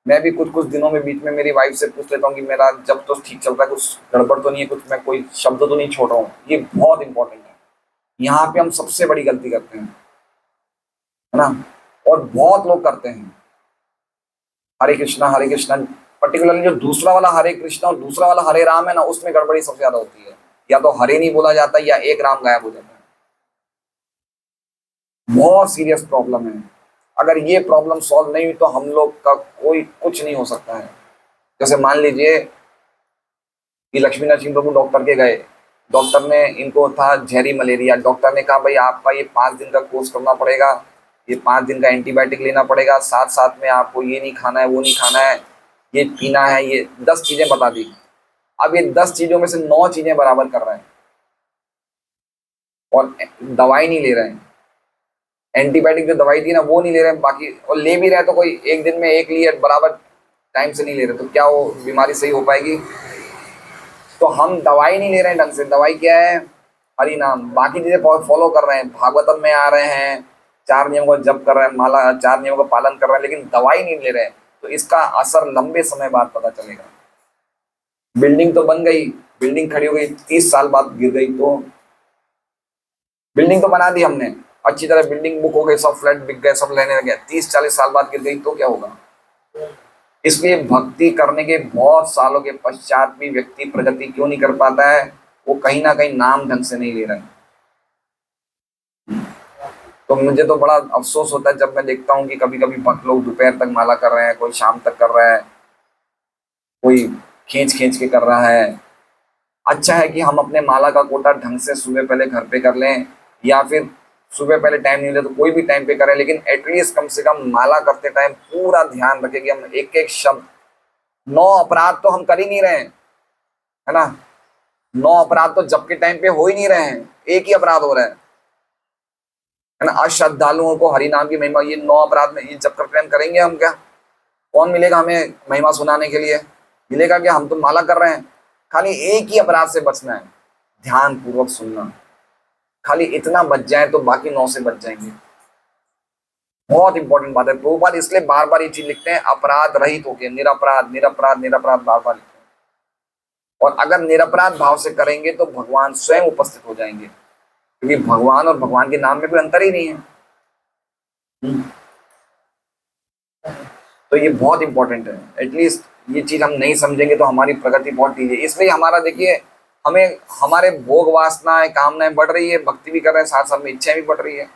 मैं भी कुछ कुछ दिनों में बीच में मेरी वाइफ से पूछ लेता हूँ कि मेरा जब तो ठीक चल रहा है, कुछ गड़बड़ तो नहीं है, कुछ मैं कोई शब्द तो नहीं छोड़ रहा हूँ। ये बहुत इंपॉर्टेंट है। यहाँ पे हम सबसे बड़ी गलती करते हैं, है ना। और बहुत लोग करते हैं हरे कृष्णा, पर्टिकुलरली जो दूसरा वाला हरे कृष्णा और दूसरा वाला हरे राम है ना, उसमें गड़बड़ी सबसे ज्यादा होती है। या तो हरे नहीं बोला जाता या एक राम गायब हो जाता है। बहुत सीरियस प्रॉब्लम है। अगर ये प्रॉब्लम सॉल्व नहीं हुई तो हम लोग का कोई कुछ नहीं हो सकता है। जैसे मान लीजिए कि लक्ष्मी नरसिंह प्रभु डॉक्टर के गए, डॉक्टर ने, इनको था जहरी मलेरिया, डॉक्टर ने कहा भाई आपका ये 5 दिन का कोर्स करना पड़ेगा, ये 5 दिन का एंटीबायोटिक लेना पड़ेगा, साथ साथ में आपको ये नहीं खाना है, वो नहीं खाना है, ये पीना है, ये 10 चीजें बता दी। अब ये 10 चीजों में से 9 चीजें बराबर कर रहे हैं और दवाई नहीं ले रहे हैं। एंटीबायोटिक जो दवाई थी ना वो नहीं ले रहे हैं, बाकी और ले भी रहे तो कोई एक दिन में एक लिए बराबर टाइम से नहीं ले रहे, तो क्या वो बीमारी सही हो पाएगी? तो हम दवाई नहीं ले रहे हैं ढंग से। दवाई क्या है? हरि नाम। बाकी चीजें फॉलो कर रहे हैं, भागवतम में आ रहे हैं, 4 नियमों का जप कर रहे हैं, माला 4 नियमों का पालन कर रहे हैं, लेकिन दवाई नहीं ले रहे हैं। तो इसका असर लंबे समय बाद पता चलेगा। बिल्डिंग तो बन गई, बिल्डिंग खड़ी हो गई, 30 साल बाद गिर गई तो बिल्डिंग तो बना दी हमने, अच्छी तरह बिल्डिंग बुक हो गई, सब फ्लैट बिक गए, सब लेने लगे, 30-40 साल बाद गिर गई तो क्या होगा? इसलिए भक्ति करने के बहुत सालों के पश्चात भी व्यक्ति प्रगति क्यों नहीं कर पाता है? वो कहीं ना कहीं नाम ढंग से नहीं ले रहा है। तो मुझे तो बड़ा अफसोस होता है जब मैं देखता हूँ कि कभी कभी भक्त लोग दोपहर तक माला कर रहे हैं, कोई शाम तक कर रहा है, कोई खींच खींच के कर रहा है। अच्छा है कि हम अपने माला का कोटा ढंग से सुबह पहले घर पे कर लें, या फिर सुबह पहले टाइम नहीं ले तो कोई भी टाइम पे करें, लेकिन एटलीस्ट कम से कम माला करते टाइम पूरा ध्यान रखें कि हम एक एक शब्द, 9 अपराध तो हम कर ही नहीं रहे हैं, है ना। 9 अपराध तो जब के टाइम पे हो ही नहीं रहे हैं, एक ही अपराध हो रहा है। है ना। अश्रद्धालुओं को हरि नाम की महिमा, ये 9 अपराध में ये जब करते हम करेंगे हम क्या, कौन मिलेगा हमें महिमा सुनाने के लिए? मिलेगा क्या? हम तो माला कर रहे हैं। खाली एक ही अपराध से बचना है, ध्यान पूर्वक सुनना। खाली इतना बच जाए तो बाकी 9 से बच जाएंगे। बहुत इंपॉर्टेंट बात है। प्रभुपाद इसलिए बार बार ये चीज लिखते हैं, अपराध रहित होके, निरपराध निरपराध निरपराध बार बार लिखते हैं। और अगर निरपराध भाव से करेंगे तो भगवान स्वयं उपस्थित हो जाएंगे, क्योंकि भगवान और भगवान के नाम में कोई अंतर ही नहीं है। तो ये बहुत इंपॉर्टेंट है। एटलीस्ट ये चीज हम नहीं समझेंगे तो हमारी प्रगति बहुत धीरे है। इसलिए हमारा देखिए, हमें हमारे भोग वासनाएं कामनाएं बढ़ रही है, भक्ति भी कर रहे हैं, साथ साथ में इच्छाएं भी बढ़ रही है।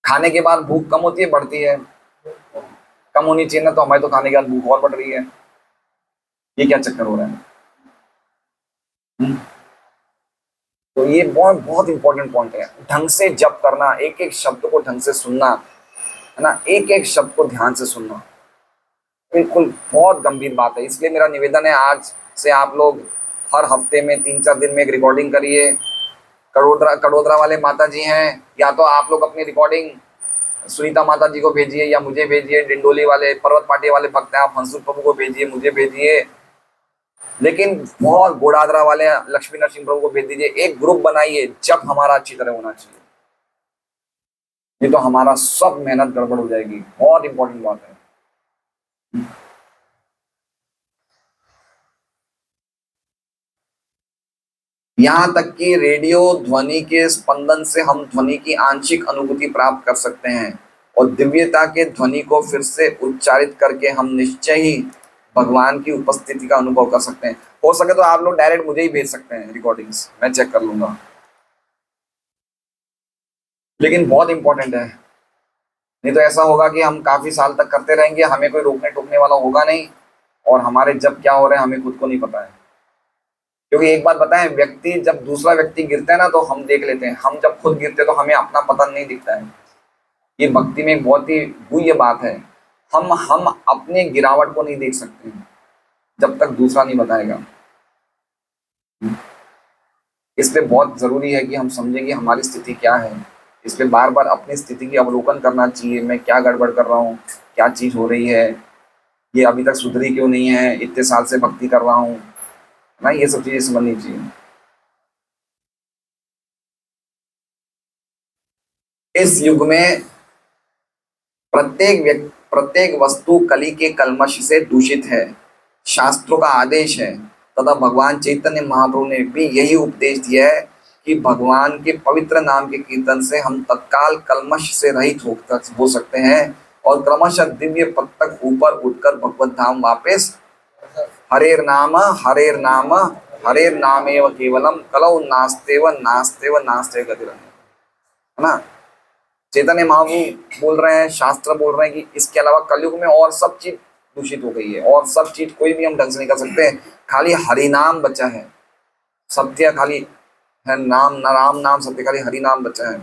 खाने के बाद भूख कम होती है, बढ़ती है? कम होनी चाहिए ना, तो हमारे तो खाने के बाद भूख और बढ़ रही है। ये क्या चक्कर हो रहा है? तो ये बहुत बहुत इंपॉर्टेंट पॉइंट है। ढंग से जप करना, एक एक शब्द को ढंग से सुनना, है ना, एक एक शब्द को ध्यान से सुनना, बिल्कुल बहुत गंभीर बात है। इसलिए मेरा निवेदन है, आज से आप लोग हर हफ्ते में 3-4 दिन में एक रिकॉर्डिंग करिए। कड़ोदरा वाले माता जी हैं, या तो आप लोग अपनी रिकॉर्डिंग सुनीता माता जी को भेजिए या मुझे भेजिए। डिंडोली वाले पर्वत पाटी वाले भक्त हैं, आप हंसुल प्रभु को भेजिए, मुझे भेजिए। लेकिन बहुत गोड़ादरा वाले लक्ष्मी नरसिंह प्रभु को भेज दीजिए। एक ग्रुप बनाइए, जब हमारा अच्छी तरह होना चाहिए, नहीं तो हमारा सब मेहनत गड़बड़ हो जाएगी। बहुत इंपॉर्टेंट बात है। यहाँ तक कि रेडियो ध्वनि के स्पंदन से हम ध्वनि की आंशिक अनुभूति प्राप्त कर सकते हैं, और दिव्यता के ध्वनि को फिर से उच्चारित करके हम निश्चय ही भगवान की उपस्थिति का अनुभव कर सकते हैं। हो सके तो आप लोग डायरेक्ट मुझे ही भेज सकते हैं रिकॉर्डिंग्स, मैं चेक कर लूंगा। लेकिन बहुत इंपॉर्टेंट है, नहीं तो ऐसा होगा कि हम काफी साल तक करते रहेंगे, हमें कोई रोकने टोकने वाला होगा नहीं, और हमारे जब क्या हो रहे हैं हमें खुद को नहीं पता है। क्योंकि एक बात बताएं, व्यक्ति जब दूसरा व्यक्ति गिरता है ना तो हम देख लेते हैं, हम जब खुद गिरते हैं तो हमें अपना पतन नहीं दिखता है। ये भक्ति में एक बहुत ही गुह्य बात है। हम अपने गिरावट को नहीं देख सकते जब तक दूसरा नहीं बताएगा। इसलिए बहुत जरूरी है कि हम समझें कि हमारी स्थिति क्या है। इसलिए बार बार अपनी स्थिति की अवलोकन करना चाहिए। मैं क्या गड़बड़ कर रहा हूँ, क्या चीज हो रही है, ये अभी तक सुधरी क्यों नहीं है, इतने साल से भक्ति कर रहा हूँ ना, ये सब चीजें समझनी चाहिए। इस युग में प्रत्येक वस्तु कली के कलमश से दूषित है। शास्त्रों का आदेश है, तथा भगवान चैतन्य महाप्रभु ने भी यही उपदेश दिया है कि भगवान के पवित्र नाम के कीर्तन से हम तत्काल कलमश से रहित हो सकते हैं, और क्रमशः दिव्य पद तक ऊपर उठकर भगवत धाम वापस। हरेर नाम हरेर नाम हरेर नामेव केवलम कलौ नास्तेव नास्तेव नास्तेव गतिरन्य, है ना। चैतन्य महाप्रभु बोल रहे हैं, शास्त्र बोल रहे हैं कि इसके अलावा कलयुग में और सब चीज दूषित हो गई है, और सब चीज कोई भी हम ढंग से नहीं कर सकते। खाली हरि नाम बचा है, सत्य खाली है नाम, न राम नाम सत्य, खाली हरि नाम बचा है।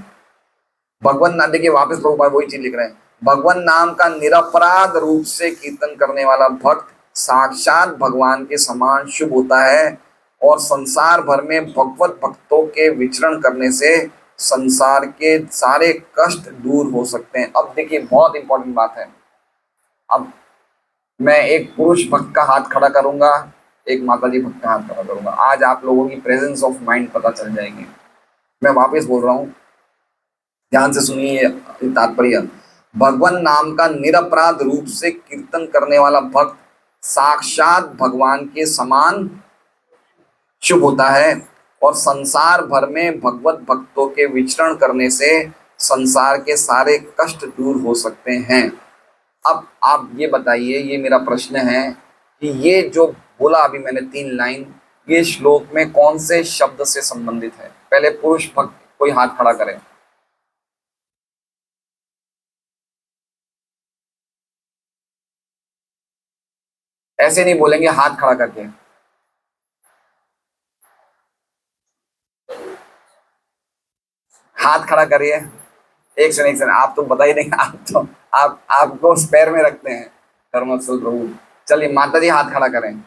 भगवान नाम, देखिए वापस प्रभुपाद वही चीज लिख रहे हैं, भगवान नाम का निरपराध रूप से कीर्तन करने वाला भक्त साक्षात भगवान के समान शुभ होता है, और संसार भर में भगवत भक्तों के विचरण करने से संसार के सारे कष्ट दूर हो सकते हैं। अब देखिए बहुत इंपॉर्टेंट बात है। अब मैं एक पुरुष भक्त का हाथ खड़ा करूंगा, एक माताजी भक्त का हाथ खड़ा करूंगा, आज आप लोगों की प्रेजेंस ऑफ माइंड पता चल जाएगी। मैं वापस बोल रहा हूँ, ध्यान से सुनिए तात्पर्य। भगवान नाम का निरपराध रूप से कीर्तन करने वाला भक्त साक्षात भगवान के समान शुभ होता है, और संसार भर में भगवत भक्तों के विचरण करने से संसार के सारे कष्ट दूर हो सकते हैं। अब आप ये बताइए, ये मेरा प्रश्न है कि ये जो बोला अभी मैंने 3 लाइन, ये श्लोक में कौन से शब्द से संबंधित है? पहले पुरुष भक्त कोई हाथ खड़ा करे। ऐसे नहीं बोलेंगे, हाथ खड़ा करके। हाथ खड़ा करिए। एक सेकंड, आप तो बता ही नहीं, आप तो आपको स्पेयर में रखते हैं धर्मस्थल प्रभु। चलिए माता जी हाथ खड़ा करें।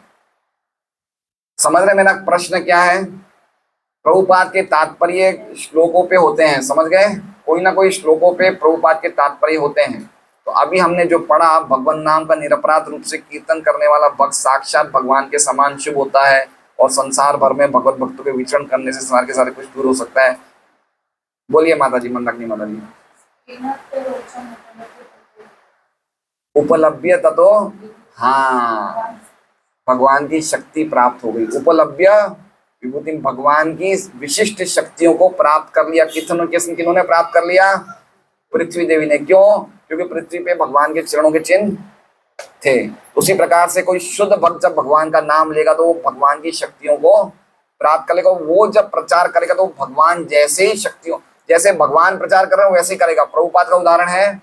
समझ रहे मेरा प्रश्न क्या है? प्रभुपाद के तात्पर्य श्लोकों पे होते हैं, समझ गए? कोई ना कोई श्लोकों पे प्रभुपाद के तात्पर्य होते हैं। तो अभी हमने जो पढ़ा, भगवान नाम का निरपराध रूप से कीर्तन करने वाला भक्त साक्षात भगवान के समान शुभ होता है और संसार भर में भगवत भक्तों के विचरण करने से संसार के सारे कुछ दूर हो सकता है। बोलिए माता जी, मंदाकिनी माता जी। उपलब्ध्य ततो, हाँ, भगवान की शक्ति प्राप्त हो गई। उपलब्ध्य विभूति, भगवान की विशिष्ट शक्तियों को प्राप्त कर लिया। किन्होंने प्राप्त कर लिया? पृथ्वी देवी ने। क्यों? क्योंकि पृथ्वी पे भगवान के चरणों के चिन्ह थे। उसी प्रकार से कोई शुद्ध भक्त जब भगवान का नाम लेगा तो वो भगवान की शक्तियों को प्राप्त करेगा। वो जब प्रचार करेगा तो भगवान जैसे ही शक्तियों, जैसे भगवान प्रचार कर रहे हैं वैसे ही करेगा। प्रभुपाद का उदाहरण है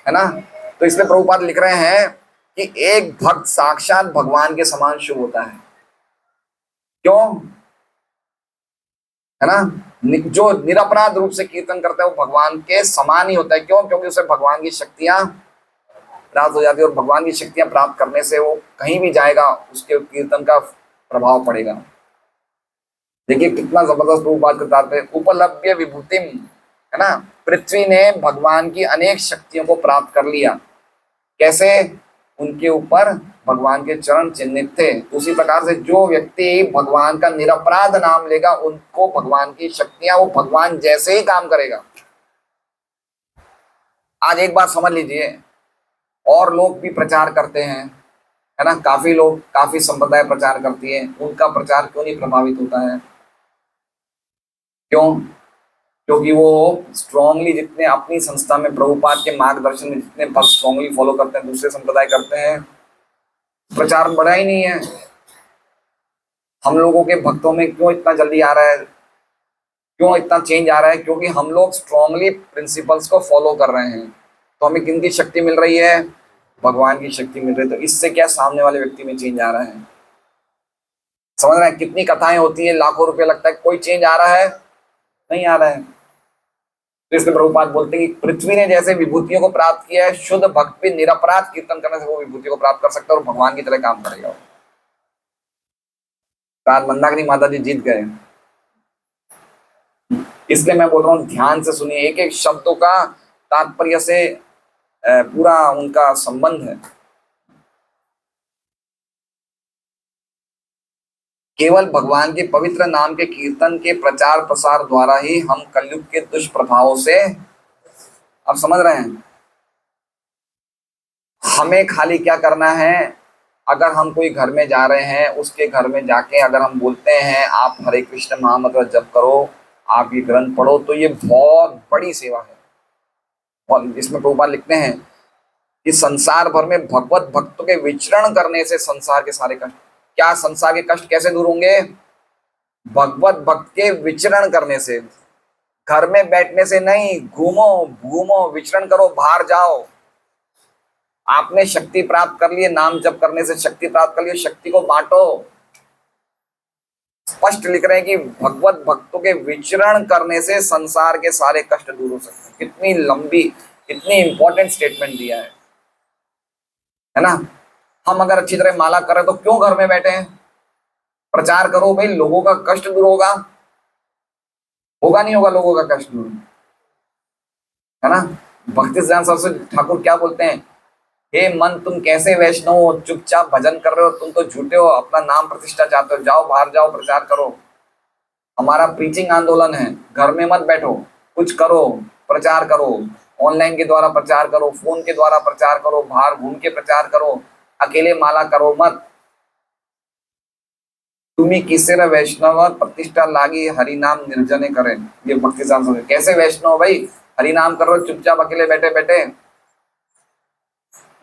ना। तो इसलिए प्रभुपाद लिख रहे हैं कि एक भक्त साक्षात भगवान के समान शुभ होता है। क्यों? है ना। जो निरपराध रूप से कीर्तन करता है वो भगवान के समान ही होता है। क्यों? क्योंकि उसे भगवान की शक्तियां प्राप्त हो जाती है और भगवान की शक्तियां प्राप्त करने से वो कहीं भी जाएगा उसके कीर्तन का प्रभाव पड़ेगा। देखिए कितना जबरदस्त प्रभुपाद का तात्पर्य। उपलब्ध्य विभूतिम, है ना। पृथ्वी ने भगवान की अनेक शक्तियों को प्राप्त कर लिया। कैसे? उनके ऊपर भगवान के चरण चिन्हित थे। उसी प्रकार से जो व्यक्ति भगवान का निरपराध नाम लेगा उनको भगवान की शक्तियां, वो भगवान जैसे ही काम करेगा। आज एक बात समझ लीजिए, और लोग भी प्रचार करते हैं, है ना। काफी लोग, काफी संप्रदाय प्रचार करती है, उनका प्रचार क्यों नहीं प्रभावित होता है? क्यों? क्योंकि वो स्ट्रांगली, जितने अपनी संस्था में प्रभुपाद के मार्गदर्शन में जितने भक्त स्ट्रांगली फॉलो करते हैं, दूसरे संप्रदाय करते हैं, प्रचार बढ़ा ही नहीं है। हम लोगों के भक्तों में क्यों इतना जल्दी आ रहा है, क्यों इतना चेंज आ रहा है? क्योंकि हम लोग स्ट्रांगली प्रिंसिपल्स को फॉलो कर रहे हैं। तो हमें किन की शक्ति मिल रही है? भगवान की शक्ति मिल रही है। तो इससे क्या सामने वाले व्यक्ति में चेंज आ रहा है? समझ रहे हैं? कितनी कथाएं होती है, लाखों रुपए लगता है, कोई चेंज आ रहा है? नहीं आ रहा है। तो इसलिए प्रभुपाद बोलते हैं कि पृथ्वी ने जैसे विभूतियों को प्राप्त किया है, शुद्ध भक्त भी निरपराध कीर्तन करने से वो विभूतियों को प्राप्त कर सकता है और भगवान की तरह काम करेगा। रात मंदाकिनी माता जी जीत गए। इसलिए मैं बोल रहा हूँ ध्यान से सुनिए, एक एक शब्दों का तात्पर्य से पूरा उनका संबंध है। केवल भगवान के पवित्र नाम के कीर्तन के प्रचार प्रसार द्वारा ही हम कलयुग के दुष्प्रभावों से, आप समझ रहे हैं, हमें खाली क्या करना है? अगर हम कोई घर में जा रहे हैं, उसके घर में जाके अगर हम बोलते हैं आप हरे कृष्ण महामंत्र जप करो, आप ये ग्रंथ पढ़ो, तो ये बहुत बड़ी सेवा है। और इसमें प्रभुपाद लिखते हैं कि संसार भर में भगवत भक्तों के विचरण करने से संसार के सारे कष्ट, क्या संसार के कष्ट कैसे दूर होंगे? भगवत भक्त के विचरण करने से। घर में बैठने से नहीं, घूमो घूमो, विचरण करो, बाहर जाओ। आपने शक्ति प्राप्त कर ली है, नाम जप करने से शक्ति प्राप्त कर ली, शक्ति को बांटो। स्पष्ट लिख रहे हैं कि भगवत भक्तों के विचरण करने से संसार के सारे कष्ट दूर हो सकते हैं। कितनी लंबी, कितनी इंपॉर्टेंट स्टेटमेंट दिया है ना। हम अगर अच्छी तरह माला करें तो क्यों घर में बैठे हैं? प्रचार करो भाई, लोगों का कष्ट दूर होगा। होगा नहीं होगा लोगों का कष्ट दूर, है ना। भक्ति सिद्धांत सरस्वती ठाकुर क्या बोलते हैं? हे मन, तुम कैसे वैष्णव हो, चुपचाप भजन कर रहे हो, तुम तो झूठे हो, अपना नाम प्रतिष्ठा चाहते हो, जाओ बाहर जाओ, प्रचार करो। हमारा प्रीचिंग आंदोलन है, घर में मत बैठो, कुछ करो, प्रचार करो, ऑनलाइन के द्वारा प्रचार करो, फोन के द्वारा प्रचार करो, बाहर घूम के प्रचार करो, अकेले माला करो मत। तुम्हें किसे वैष्णव प्रतिष्ठा लागी हरि नाम निर्जने करें, ये भक्ति सांस्कृतिक। कैसे वैष्णव भाई, हरि नाम करो चुपचाप अकेले बैठे बैठे।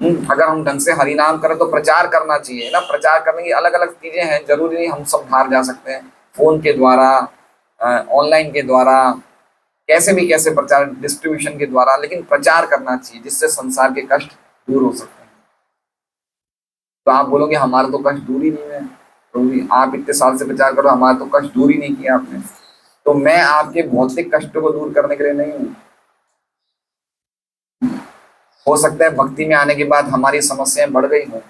अगर हम ढंग से हरि नाम करें तो प्रचार करना चाहिए ना। प्रचार करने की अलग अलग चीजें हैं, जरूरी नहीं हम सब बाहर जा सकते हैं। फोन के द्वारा, ऑनलाइन के द्वारा, कैसे भी कैसे प्रचार, डिस्ट्रीब्यूशन के द्वारा, लेकिन प्रचार करना चाहिए जिससे संसार के कष्ट दूर हो सकते हैं। तो आप बोलोगे हमारा तो कष्ट दूर ही नहीं है, तो आप इतने साल से प्रचार करो, हमारा तो कष्ट दूर ही नहीं किया आपने। तो मैं आपके भौतिक कष्टों को दूर करने के लिए नहीं हूँ। हो सकता है भक्ति में आने के बाद हमारी समस्याएं बढ़ गई हो।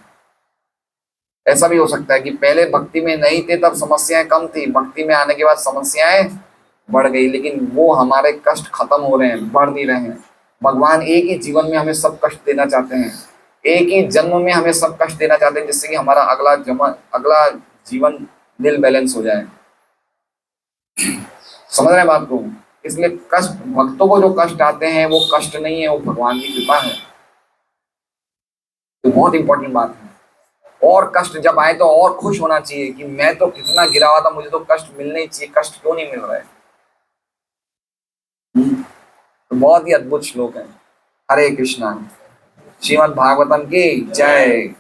ऐसा भी हो सकता है कि पहले भक्ति में नहीं थे तब समस्याएं कम थी, भक्ति में आने के बाद समस्याएं बढ़ गई, लेकिन वो हमारे कष्ट खत्म हो रहे हैं, बढ़ नहीं रहे हैं। भगवान एक ही जीवन में हमें सब कष्ट देना चाहते हैं, एक ही जन्म में हमें सब कष्ट देना चाहते हैं, जिससे कि हमारा अगला जीवन नील बैलेंस हो जाए। समझ रहे हैं बात को? इसलिए कष्ट, भक्तों को जो कष्ट आते हैं वो कष्ट नहीं है, वो भगवान की कृपा है। तो बहुत इंपॉर्टेंट बात है। और कष्ट जब आए तो और खुश होना चाहिए कि मैं तो कितना गिरा हुआ था, मुझे तो कष्ट मिलने ही चाहिए, कष्ट क्यों नहीं मिल रहा है। तो बहुत ही अद्भुत श्लोक है। हरे कृष्णा। श्रीमद् भागवतम की जय।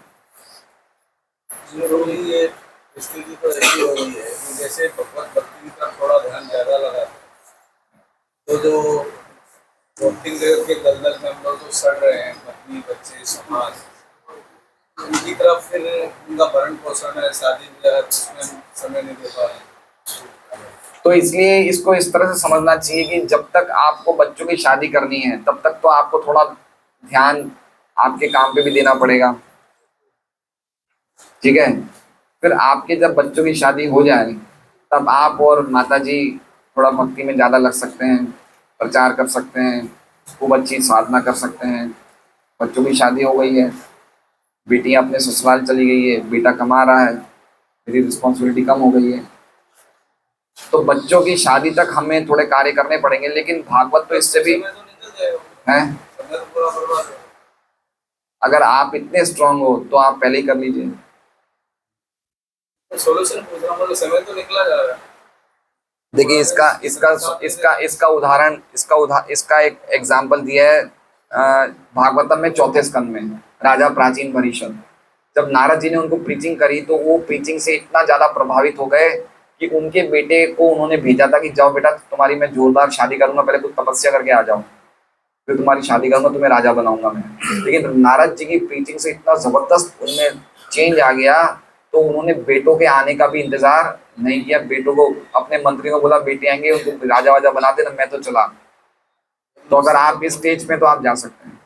ये स्थिति तो ऐसी हो गई है कि जैसे भगवत भक्ति का थोड़ा ध्यान ज्यादा लगा तो जो भौतिक जगत के दलदल में हम लोग तो सड़ रहे हैं, पत्नी बच्चे समाज, उनकी तरफ फिर उनका भरण पोषण है, शादी ब्याह, उसमें हम समय नहीं दे पा रहे। तो इसलिए इसको इस तरह से समझना चाहिए कि जब तक आपको बच्चों की शादी करनी है तब तक तो आपको थोड़ा ध्यान आपके काम पे भी देना पड़ेगा, ठीक है। फिर आपके जब बच्चों की शादी हो जाए तब आप और माताजी थोड़ा भक्ति में ज़्यादा लग सकते हैं, प्रचार कर सकते हैं, खूब अच्छी साधना कर सकते हैं। बच्चों की शादी हो गई है, बेटियां अपने ससुराल चली गई है, बेटा कमा रहा है, मेरी रिस्पॉन्सिबिलिटी कम हो गई है, तो बच्चों की शादी तक हमें थोड़े कार्य करने पड़ेंगे। लेकिन भागवत तो इससे भी समय तो निकल जाएगा, है। समय तो पूरा बर्बाद है। अगर आप इतने स्ट्रांग हो तो आप पहले ही कर लीजिए। तो सोल्यूशन पूछ रहा हूँ, मतलब समय तो निकला जा रहा है। देखिए इसका एक एग्जाम्पल दिया है भागवतम में 4थे स्कंद में, राजा प्राचीन परिषद। जब नारद जी ने उनको प्रीचिंग करी तो वो प्रीचिंग से इतना ज्यादा प्रभावित हो गए कि उनके बेटे को उन्होंने भेजा था कि जाओ बेटा, तुम्हारी मैं जोरदार शादी करूंगा, पहले कुछ तपस्या करके आ जाओ, फिर तुम्हारी शादी करूंगा, तुम्हें राजा बनाऊंगा मैं। लेकिन नारद जी की प्रीचिंग से इतना जबरदस्त उनमें चेंज आ गया, तो उन्होंने बेटों के आने का भी इंतजार नहीं किया। बेटों को, अपने मंत्री को बोला बेटे आएंगे उनको राजा वाजा बना देना, मैं तो चला। तो अगर आप इस स्टेज पे तो आप जा सकते हैं।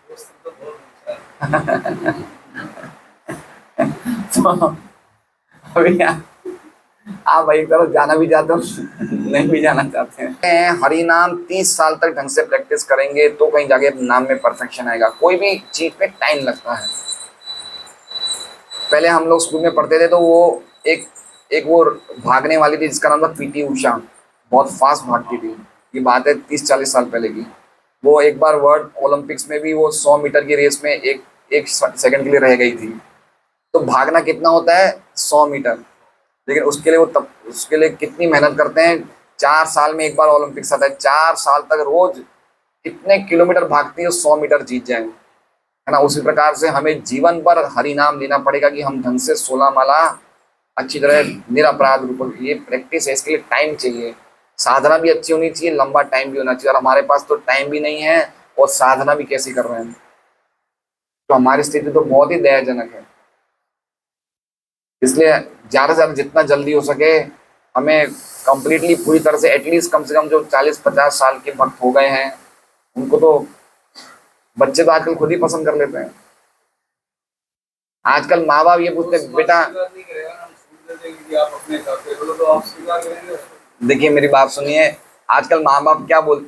तो अभी आप एक तरफ जाना भी चाहते हो, नहीं भी जाना चाहते हैं। हरि नाम 30 साल तक ढंग से प्रैक्टिस करेंगे तो कहीं जाके नाम में परफेक्शन आएगा। कोई भी चीज पे टाइम लगता है। पहले हम लोग स्कूल में पढ़ते थे तो वो एक वो भागने वाली थी जिसका नाम था पीटी उषा, बहुत फास्ट भागती थी। ये बात है 30-40 साल पहले की। वो एक बार वर्ल्ड ओलंपिक्स में भी वो 100 मीटर की रेस में एक सेकंड के लिए रह गई थी। तो भागना कितना होता है? 100 मीटर। लेकिन उसके लिए कितनी मेहनत करते हैं। 4 साल में एक बार ओलंपिक्स आता है, 4 साल तक रोज कितने किलोमीटर भागती है 100 मीटर जीत जाए, है ना। उसी प्रकार से हमें जीवन भर हरि नाम लेना पड़ेगा कि हम ढंग से 16 माला अच्छी तरह निरपराध रूप, ये प्रैक्टिस है, इसके लिए टाइम चाहिए। साधना भी अच्छी होनी चाहिए, लंबा टाइम भी होना चाहिए। और हमारे पास तो टाइम भी नहीं है और साधना भी कैसे कर रहे हैं, तो हमारी स्थिति तो बहुत ही दयाजनक है। इसलिए ज़्यादा से ज़्यादा जितना जल्दी हो सके हमें कंप्लीटली पूरी तरह से, एटलीस्ट कम से कम जो 40-50 साल के भक्त हो गए हैं उनको तो बच्चे तो आजकल खुद ही पसंद कर लेते हैं। आजकल माँ बाप ये पूछते हैं बेटा, देखिए मेरी बात सुनिए, आजकल माँ बाप क्या बोलते